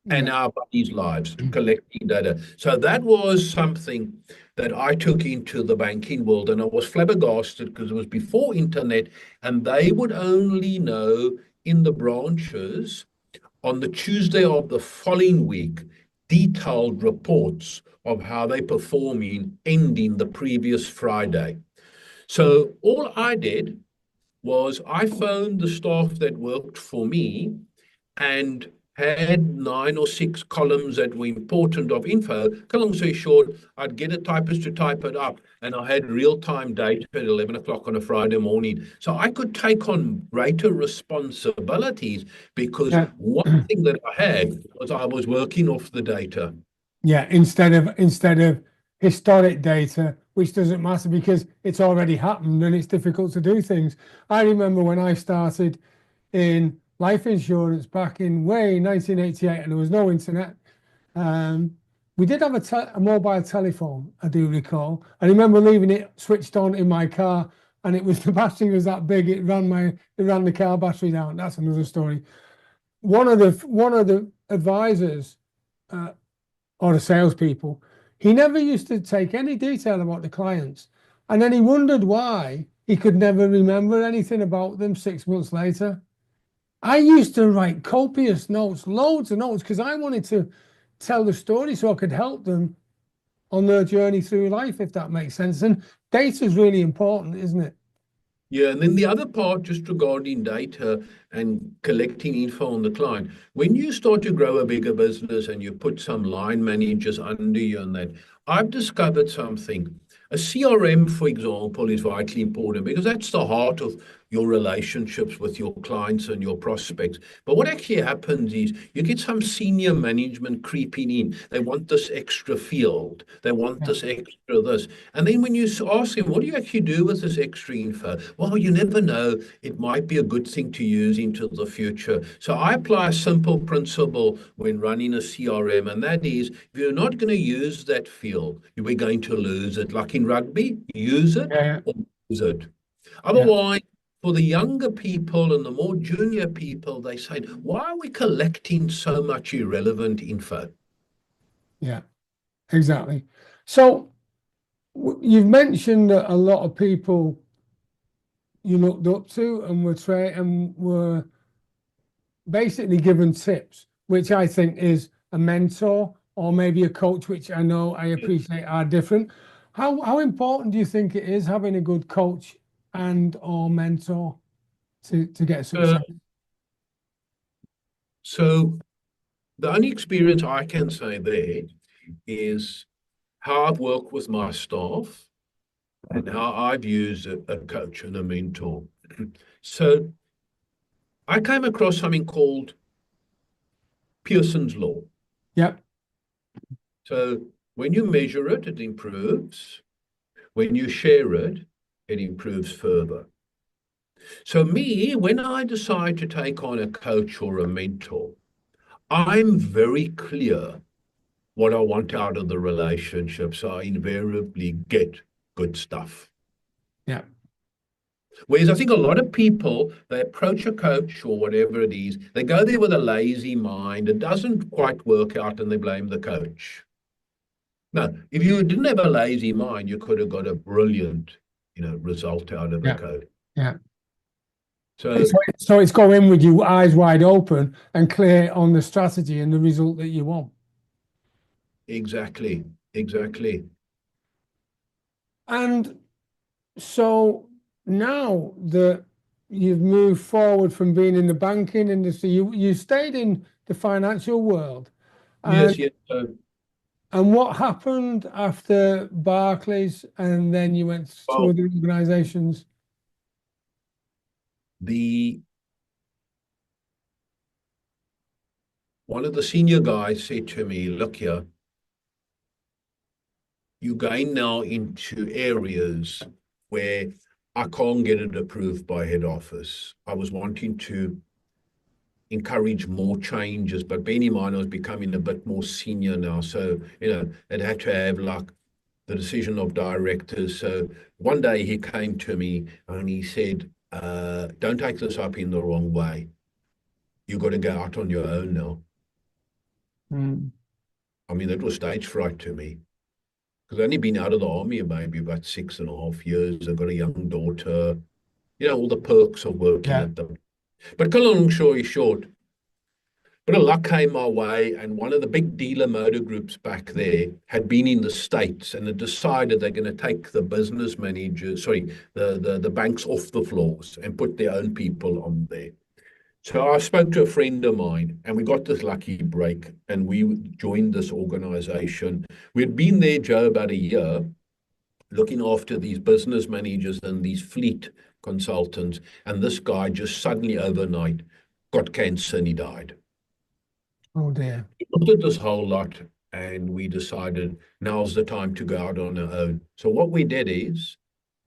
and Yeah. our buddies' lives, collecting data. So that was something that I took into the banking world, and I was flabbergasted because it was before internet, and they would only know in the branches on the Tuesday of the following week detailed reports of how they're performing ending the previous Friday. So all I did was I phoned the staff that worked for me and had 9 or 6 columns that were important of info. Cut long story short, I'd get a typist to type it up, and I had real-time data at 11 o'clock on a Friday morning. So I could take on greater responsibilities because Yeah. one thing that I had was I was working off the data. Yeah. Instead of historic data, which doesn't matter because it's already happened and it's difficult to do things. I remember when I started in life insurance back in way 1988, and there was no internet. Um, we did have a mobile telephone, I do recall. I remember leaving it switched on in my car, and it was the battery was that big. It ran the car battery down. That's another story. One of the advisors uh, or the salespeople, he never used to take any detail about the clients, and then he wondered why he could never remember anything about them 6 months later. I used to write copious notes, loads of notes, because I wanted to tell the story so I could help them on their journey through life, if that makes sense. And data is really important, isn't it? Yeah, and then the other part, just regarding data and collecting info on the client, when you start to grow a bigger business and you put some line managers under you and that, I've discovered something. A CRM, for example, is vitally important because that's the heart of your relationships with your clients and your prospects. But what actually happens is you get some senior management creeping in. They want this extra field. They want Yeah. this extra this. And then when you ask them, what do you actually do with this extra info? Well, you never know. It might be a good thing to use into the future. So I apply a simple principle when running a CRM, and that is if you're not going to use that field, you're going to lose it. Like in rugby, use it Yeah. or lose it. Yeah. Otherwise, for the younger people and the more junior people, they say, why are we collecting so much irrelevant info? Yeah. Exactly. So you've mentioned that a lot of people you looked up to and were basically given tips, which I think is a mentor or maybe a coach, which I know I appreciate are different. How important do you think it is having a good coach and or mentor to get Uh, success? so the only experience I can say there is how I've worked with my staff and how I've used a coach and a mentor. So I came across something called Pearson's Law. Yep. So when you measure it, it improves. When you share it, it improves further. So me, when I decide to take on a coach or a mentor, I'm very clear what I want out of the relationship. So I invariably get good stuff. Yeah. Whereas I think a lot of people, they approach a coach or whatever it is, they go there with a lazy mind. It doesn't quite work out and they blame the coach. No, if you didn't have a lazy mind, you could have got a brilliant, result out of the Yeah. coach. Yeah. So So it's go in with you eyes wide open and clear on the strategy and the result that you want. exactly, exactly. And so now that you've moved forward from being in the banking industry, you stayed in the financial world. And Yes, yes. what happened after Barclays and then you went to Well, other organizations? the one of the senior guys said to me, "Look here, you're going now into areas where I can't get it approved by head office." I was wanting to encourage more changes, but bearing in mind I was becoming a bit more senior now. So, it had to have like the decision of directors. So one day he came to me and he said, don't take this up in the wrong way. You've got to go out on your own now. Mm. I mean, that was stage fright to me. Because I've only been out of the army maybe about 6.5 years. I've got a young daughter, all the perks of working Yeah. at them. But cut a long story short, bit of luck came my way, and one of the big dealer motor groups back there had been in the States and had decided they're going to take the business managers, sorry, the banks off the floors and put their own people on there. So I spoke to a friend of mine, and we got this lucky break, and we joined this organization. We'd been there, Joe, about a year, looking after these business managers and these fleet consultants, and this guy just suddenly overnight got cancer and he died. Oh dear. We looked at this whole lot and we decided now's the time to go out on our own. So what we did is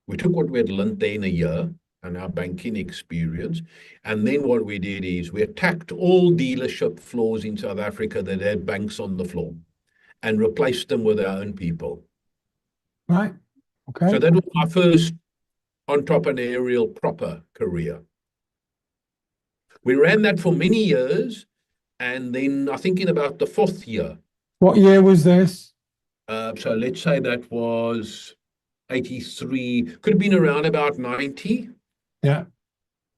we took what we had learned there in a year and our banking experience. And then what we did is we attacked all dealership floors in South Africa that had banks on the floor and replaced them with our own people. Right. So Okay. that was my first entrepreneurial proper career. We ran that for many years. And then I think in about the fourth year, What year was this? so let's say that was 83, could have been around about 90. Yeah.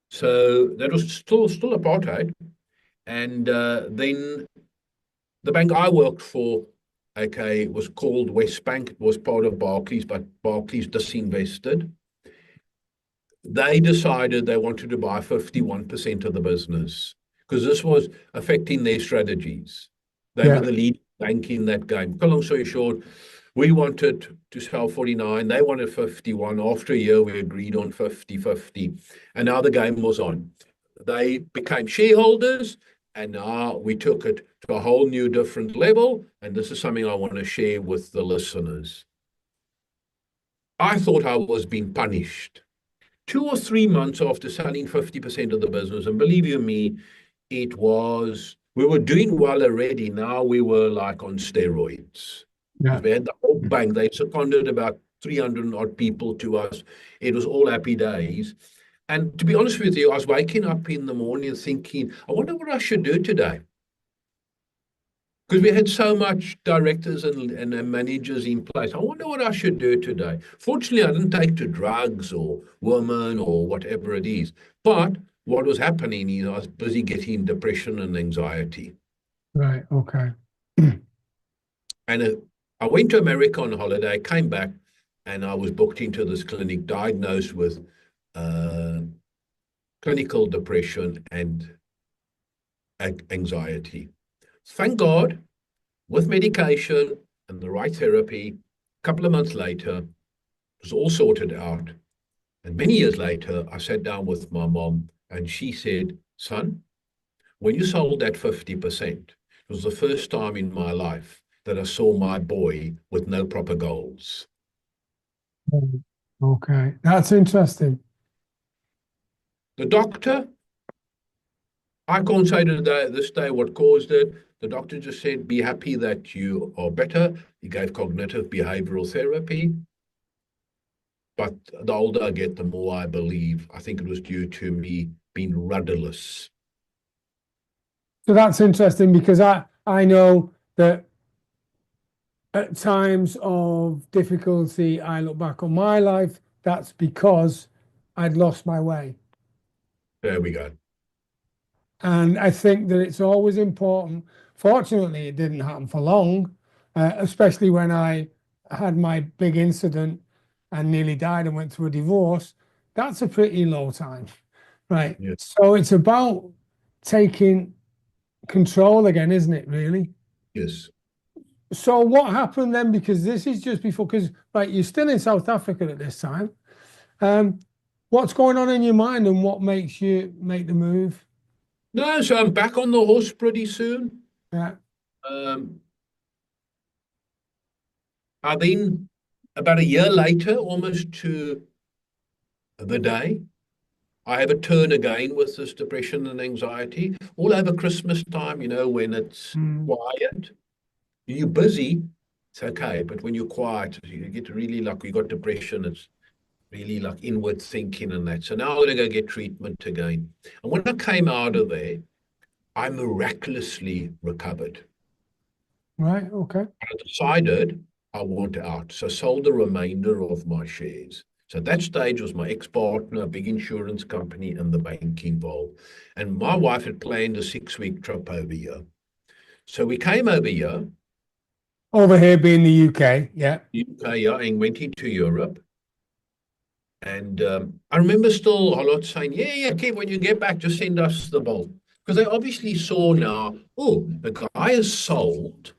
So that was still apartheid. And then the bank I worked for, okay, was called Westbank. It was part of Barclays, but Barclays disinvested. They decided they wanted to buy 51% of the business because this was affecting their strategies. They were Yeah. the lead bank in that game. Long story short, we wanted to sell 49. They wanted 51. After a year, we agreed on 50-50. And now the game was on. They became shareholders, and now we took it to a whole new different level. And this is something I want to share with the listeners. I thought I was being punished 2 or 3 months after selling 50% of the business. And believe you me, we were doing well already. Now we were like on steroids. Yeah. Because we had the whole bank. They seconded about 300 odd people to us. It was all happy days. And to be honest with you, I was waking up in the morning thinking, I wonder what I should do today. Because we had so much directors and managers in place. I wonder what I should do today. Fortunately, I didn't take to drugs or women or whatever it is. But what was happening is I was busy getting depression and anxiety. Right. Okay. And I went to America on holiday, came back, and I was booked into this clinic, diagnosed with uh, clinical depression and anxiety. Thank God, with medication and the right therapy, a couple of months later, it was all sorted out. And many years later, I sat down with my mom and she said, son, when you sold that 50%, it was the first time in my life that I saw my boy with no proper goals. Okay. That's interesting. The doctor, I can't say to this day what caused it. The doctor just said, be happy that you are better. He gave cognitive behavioral therapy. But the older I get, the more I believe. I think it was due to me being rudderless. So that's interesting because I know that at times of difficulty, I look back on my life, that's because I'd lost my way. There we go. And I think that it's always important. Fortunately, it didn't happen for long, especially when I had my big incident and nearly died and went through a divorce. That's a pretty low time, right? Yeah. So it's about taking control again, isn't it, really? Yes. So what happened then? Because this is just before, because right, you're still in South Africa at this time. What's going on in your mind and what makes you make the move? No, so I'm back on the horse pretty soon. Yeah. Um, I then, about a year later, almost to the day, I have a turn again with this depression and anxiety. All over Christmas time, when it's quiet, you're busy, it's okay. But when you're quiet, you get really like you got depression. It's really like inward thinking and that. So now I'm going to go get treatment again. And when I came out of there, I miraculously recovered. Right. Okay. I decided I want out. So I sold the remainder of my shares. So at that stage was my ex-partner, a big insurance company, and the bank involved. And my wife had planned a 6-week trip over here. So we came over here, Over here being the UK. Yeah. UK, yeah, and went into Europe. And I remember still a lot saying, yeah, Kev, when you get back, just send us the bill. Because they obviously saw now, oh, the guy is sold,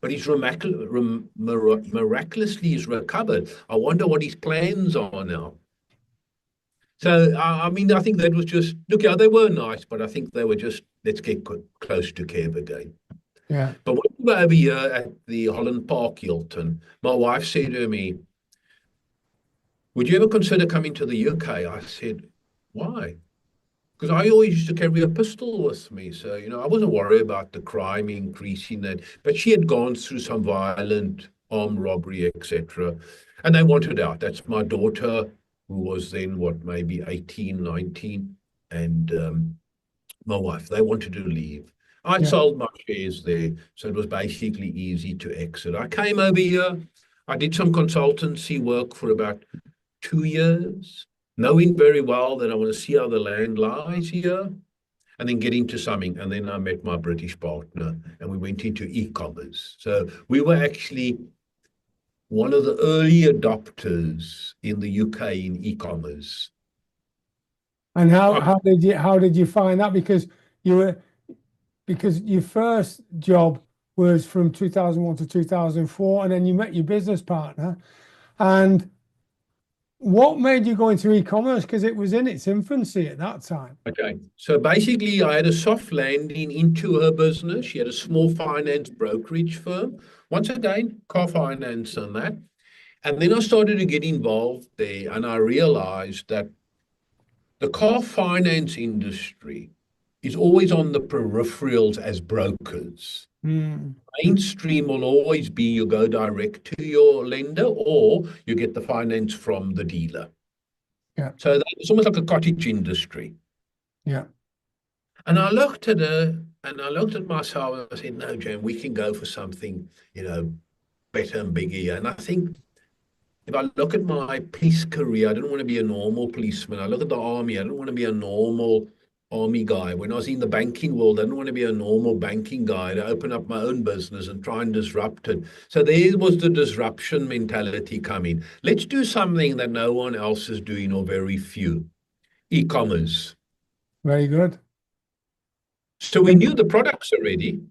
but he's miraculously he's recovered. I wonder what his plans are now. So, I mean, I think that was just, look, yeah, they were nice, but I think they were just, let's get close to Kev again. Yeah. But when we were over here at the Holland Park Hilton, my wife said to me, would you ever consider coming to the UK? I said, why? Because I always used to carry a pistol with me. So, I wasn't worried about the crime increasing that. But she had gone through some violent armed robbery, etc. And they wanted out. That's my daughter, who was then, maybe 18, 19, and my wife. They wanted to leave. I'd Yeah. sold my shares there. So it was basically easy to exit. I came over here. I did some consultancy work for about 2 years, knowing very well that I want to see how the land lies here, and then get into something. And then I met my British partner and we went into e-commerce. So we were actually one of the early adopters in the UK in e-commerce. And how did you find that? Because your first job was from 2001 to 2004, and then you met your business partner. And what made you go into e-commerce? Because it was in its infancy at that time. Okay. So basically, I had a soft landing into her business. She had a small finance brokerage firm. Once again, car finance and that. And then I started to get involved there, and I realized that the car finance industry is always on the peripherals as brokers. Mainstream will always be you go direct to your lender or you get the finance from the dealer. Yeah. So it's almost like a cottage industry. Yeah. And I looked at her and I looked at myself and I said, no, Jan, we can go for something, better and bigger. And I think if I look at my police career, I didn't want to be a normal policeman. I look at the army, I didn't want to be a normal army guy. When I was in the banking world, I didn't want to be a normal banking guy to open up my own business and try and disrupt it. So there was the disruption mentality coming. Let's do something that no one else is doing or very few. E-commerce. Very good. So we knew the products already.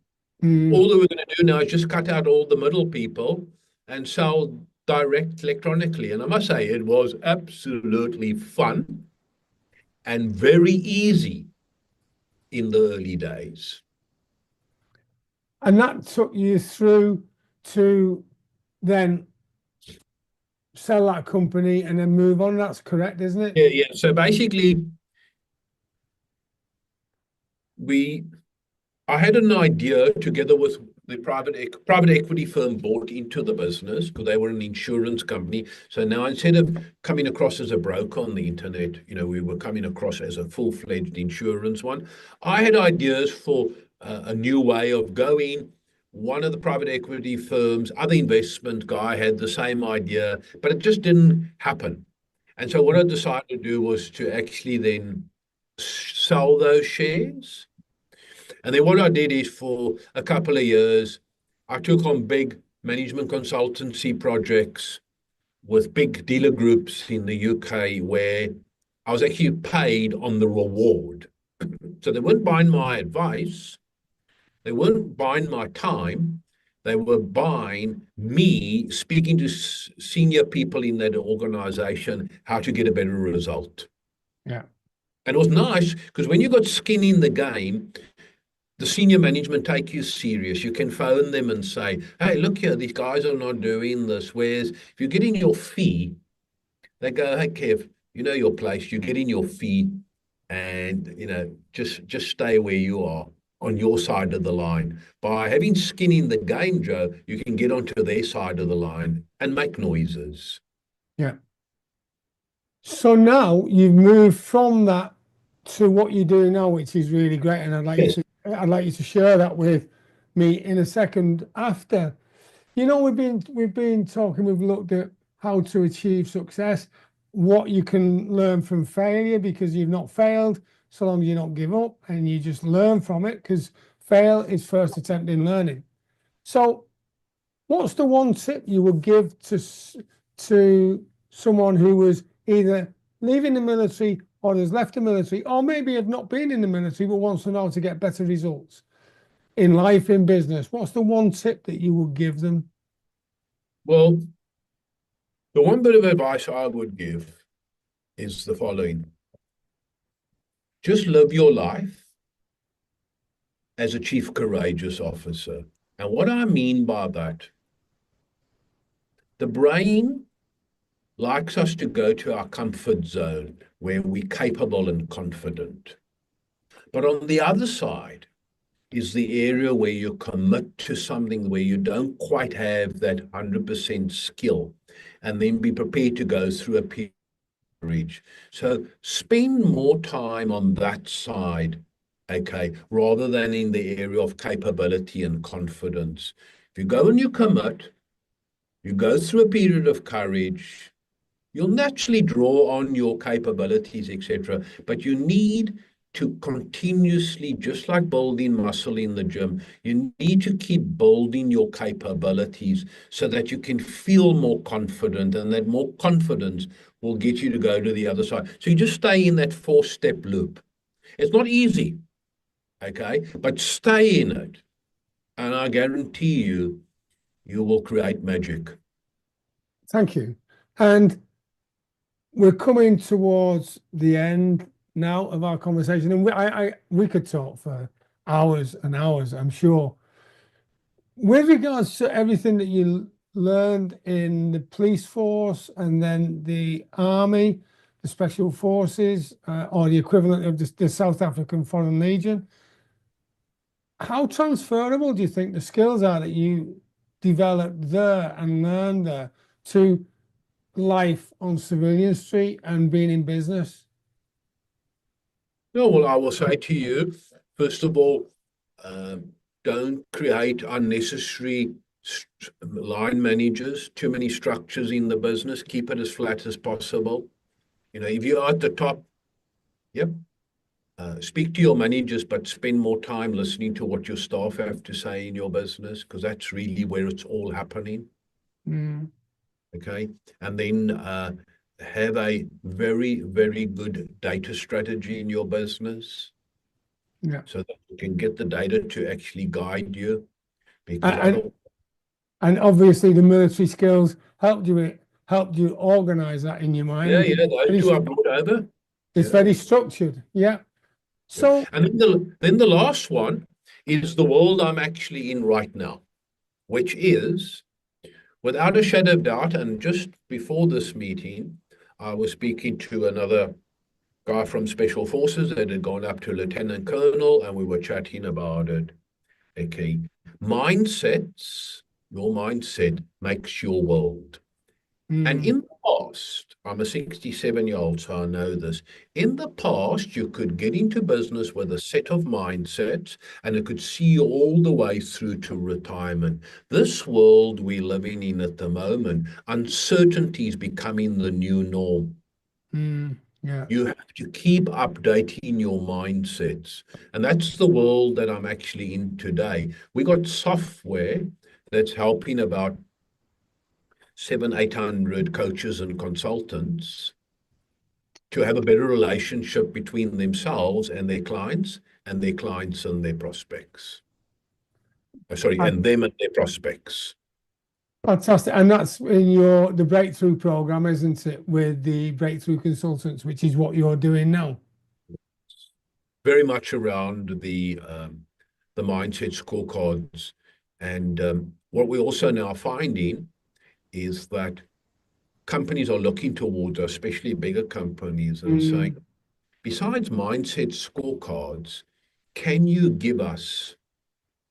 Mm. All that we're going to do now is just cut out all the middle people and sell direct electronically. And I must say, it was absolutely fun and very easy in the early days. And that took you through to then sell that company and then move on. That's correct, isn't it? Yeah. So basically, I had an idea together with the private equity firm bought into the business because they were an insurance company. So now instead of coming across as a broker on the internet, we were coming across as a full-fledged insurance one. I had ideas for a new way of going. One of the private equity firms, other investment guy had the same idea, but it just didn't happen. And so what I decided to do was to actually then sell those shares. And then what I did is for a couple of years, I took on big management consultancy projects with big dealer groups in the UK where I was actually paid on the reward. So they weren't buying my advice, they weren't buying my time, they were buying me speaking to senior people in that organization how to get a better result. Yeah. And it was nice because when you got skin in the game, the senior management take you serious. You can phone them and say, hey, look here, these guys are not doing this. Whereas if you're getting your fee, they go, hey, Kev, you know your place. You get in your fee and, just stay where you are on your side of the line. By having skin in the game, Joe, you can get onto their side of the line and make noises. Yeah. So now you've moved from that to what you do now, which is really great. And Yes. I'd like you to share that with me in a second after. We've been talking, we've looked at how to achieve success, what you can learn from failure, because you've not failed, so long as you don't give up and you just learn from it, because fail is first attempt in learning. So what's the one tip you would give to someone who was either leaving the military or has left the military, or maybe have not been in the military but wants to know how to get better results in life, in business? What's the one tip that you would give them? Well, the one bit of advice I would give is the following. Just live your life as a chief courageous officer. And what I mean by that, the brain likes us to go to our comfort zone where we're capable and confident. But on the other side is the area where you commit to something where you don't quite have that 100% skill, and then be prepared to go through a period of courage. So spend more time on that side, okay, rather than in the area of capability and confidence. If you go and you commit, you go through a period of courage, you'll naturally draw on your capabilities, etc. But you need to continuously, just like building muscle in the gym, you need to keep building your capabilities so that you can feel more confident, and that more confidence will get you to go to the other side. So you just stay in that 4-step loop. It's not easy, okay? But stay in it. And I guarantee you, you will create magic. Thank you. And we're coming towards the end now of our conversation, and we could talk for hours and hours, I'm sure. With regards to everything that you learned in the police force and then the army, the special forces, or the equivalent of the South African Foreign Legion, how transferable do you think the skills are that you developed there and learned there to life on Civilian Street and being in business? No, well, I will say to you, first of all, don't create unnecessary line managers, too many structures in the business. Keep it as flat as possible. If you're at the top, yep, speak to your managers, but spend more time listening to what your staff have to say in your business, because that's really where it's all happening. Mm. Okay. And then have a very, very good data strategy in your business. Yeah. So that you can get the data to actually guide you. Because and obviously the military skills helped you organize that in your mind. yeah, those two are brought over. It's very structured. Yeah. So and then the last one is the world I'm actually in right now, which is, without a shadow of doubt, and just before this meeting, I was speaking to another guy from Special Forces that had gone up to Lieutenant Colonel, and we were chatting about it. Okay. Mindsets, your mindset makes your world. And in the past, I'm a 67-year-old, so I know this. In the past, you could get into business with a set of mindsets and it could see you all the way through to retirement. This world we're living in at the moment, uncertainty is becoming the new norm. Yeah. You have to keep updating your mindsets. And that's the world that I'm actually in today. We got software that's helping about 800 coaches and consultants to have a better relationship between themselves and their clients, and their clients and their prospects. Sorry, and them and their prospects. Fantastic. And that's in the breakthrough program, isn't it? With the breakthrough consultants, which is what you're doing now. Very much around the mindset scorecards. And what we're also now finding is that companies are looking towards, especially bigger companies, and saying, besides mindset scorecards, can you give us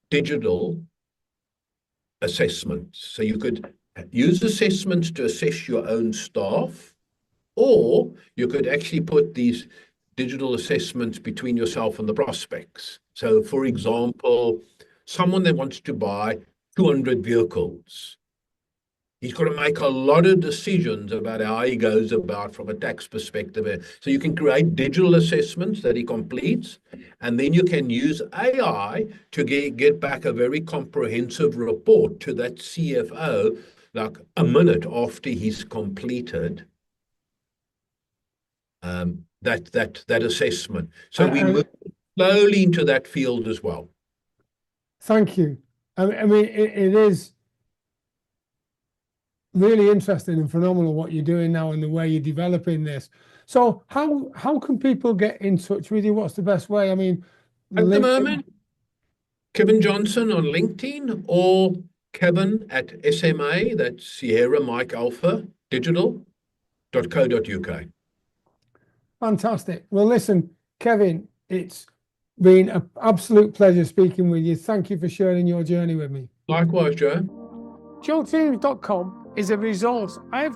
digital assessments? So you could use assessments to assess your own staff, or you could actually put these digital assessments between yourself and the prospects. So, for example, someone that wants to buy 200 vehicles, he's got to make a lot of decisions about how he goes about from a tax perspective. So you can create digital assessments that he completes, and then you can use AI to get back a very comprehensive report to that CFO, like a minute after he's completed that assessment. So we move slowly into that field as well. Thank you. I mean, it is really interesting and phenomenal what you're doing now and the way you're developing this. So how can people get in touch with you? What's the best way? I mean, at the moment, Kevin Johnson on LinkedIn, or Kevin at SMA, that's Sierra Mike Alpha Digital.co.uk. Fantastic. Well, listen, Kevin, it's been an absolute pleasure speaking with you. Thank you for sharing your journey with me. Likewise, Joe. JoeTeams.com is a resource I've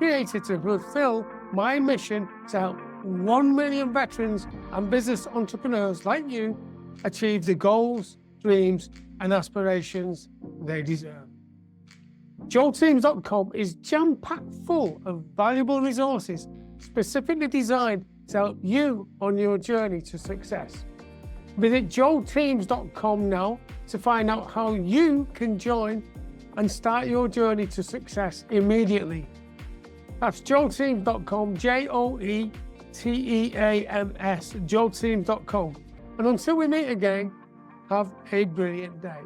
created to fulfill my mission to help 1 million veterans and business entrepreneurs like you achieve the goals, dreams, and aspirations they deserve. JoelTeams.com is jam-packed full of valuable resources specifically designed to help you on your journey to success. Visit JoelTeams.com now to find out how you can join and start your journey to success immediately. That's JoelTeams.com, JoelTeams, JoelTeams.com. And until we meet again, have a brilliant day.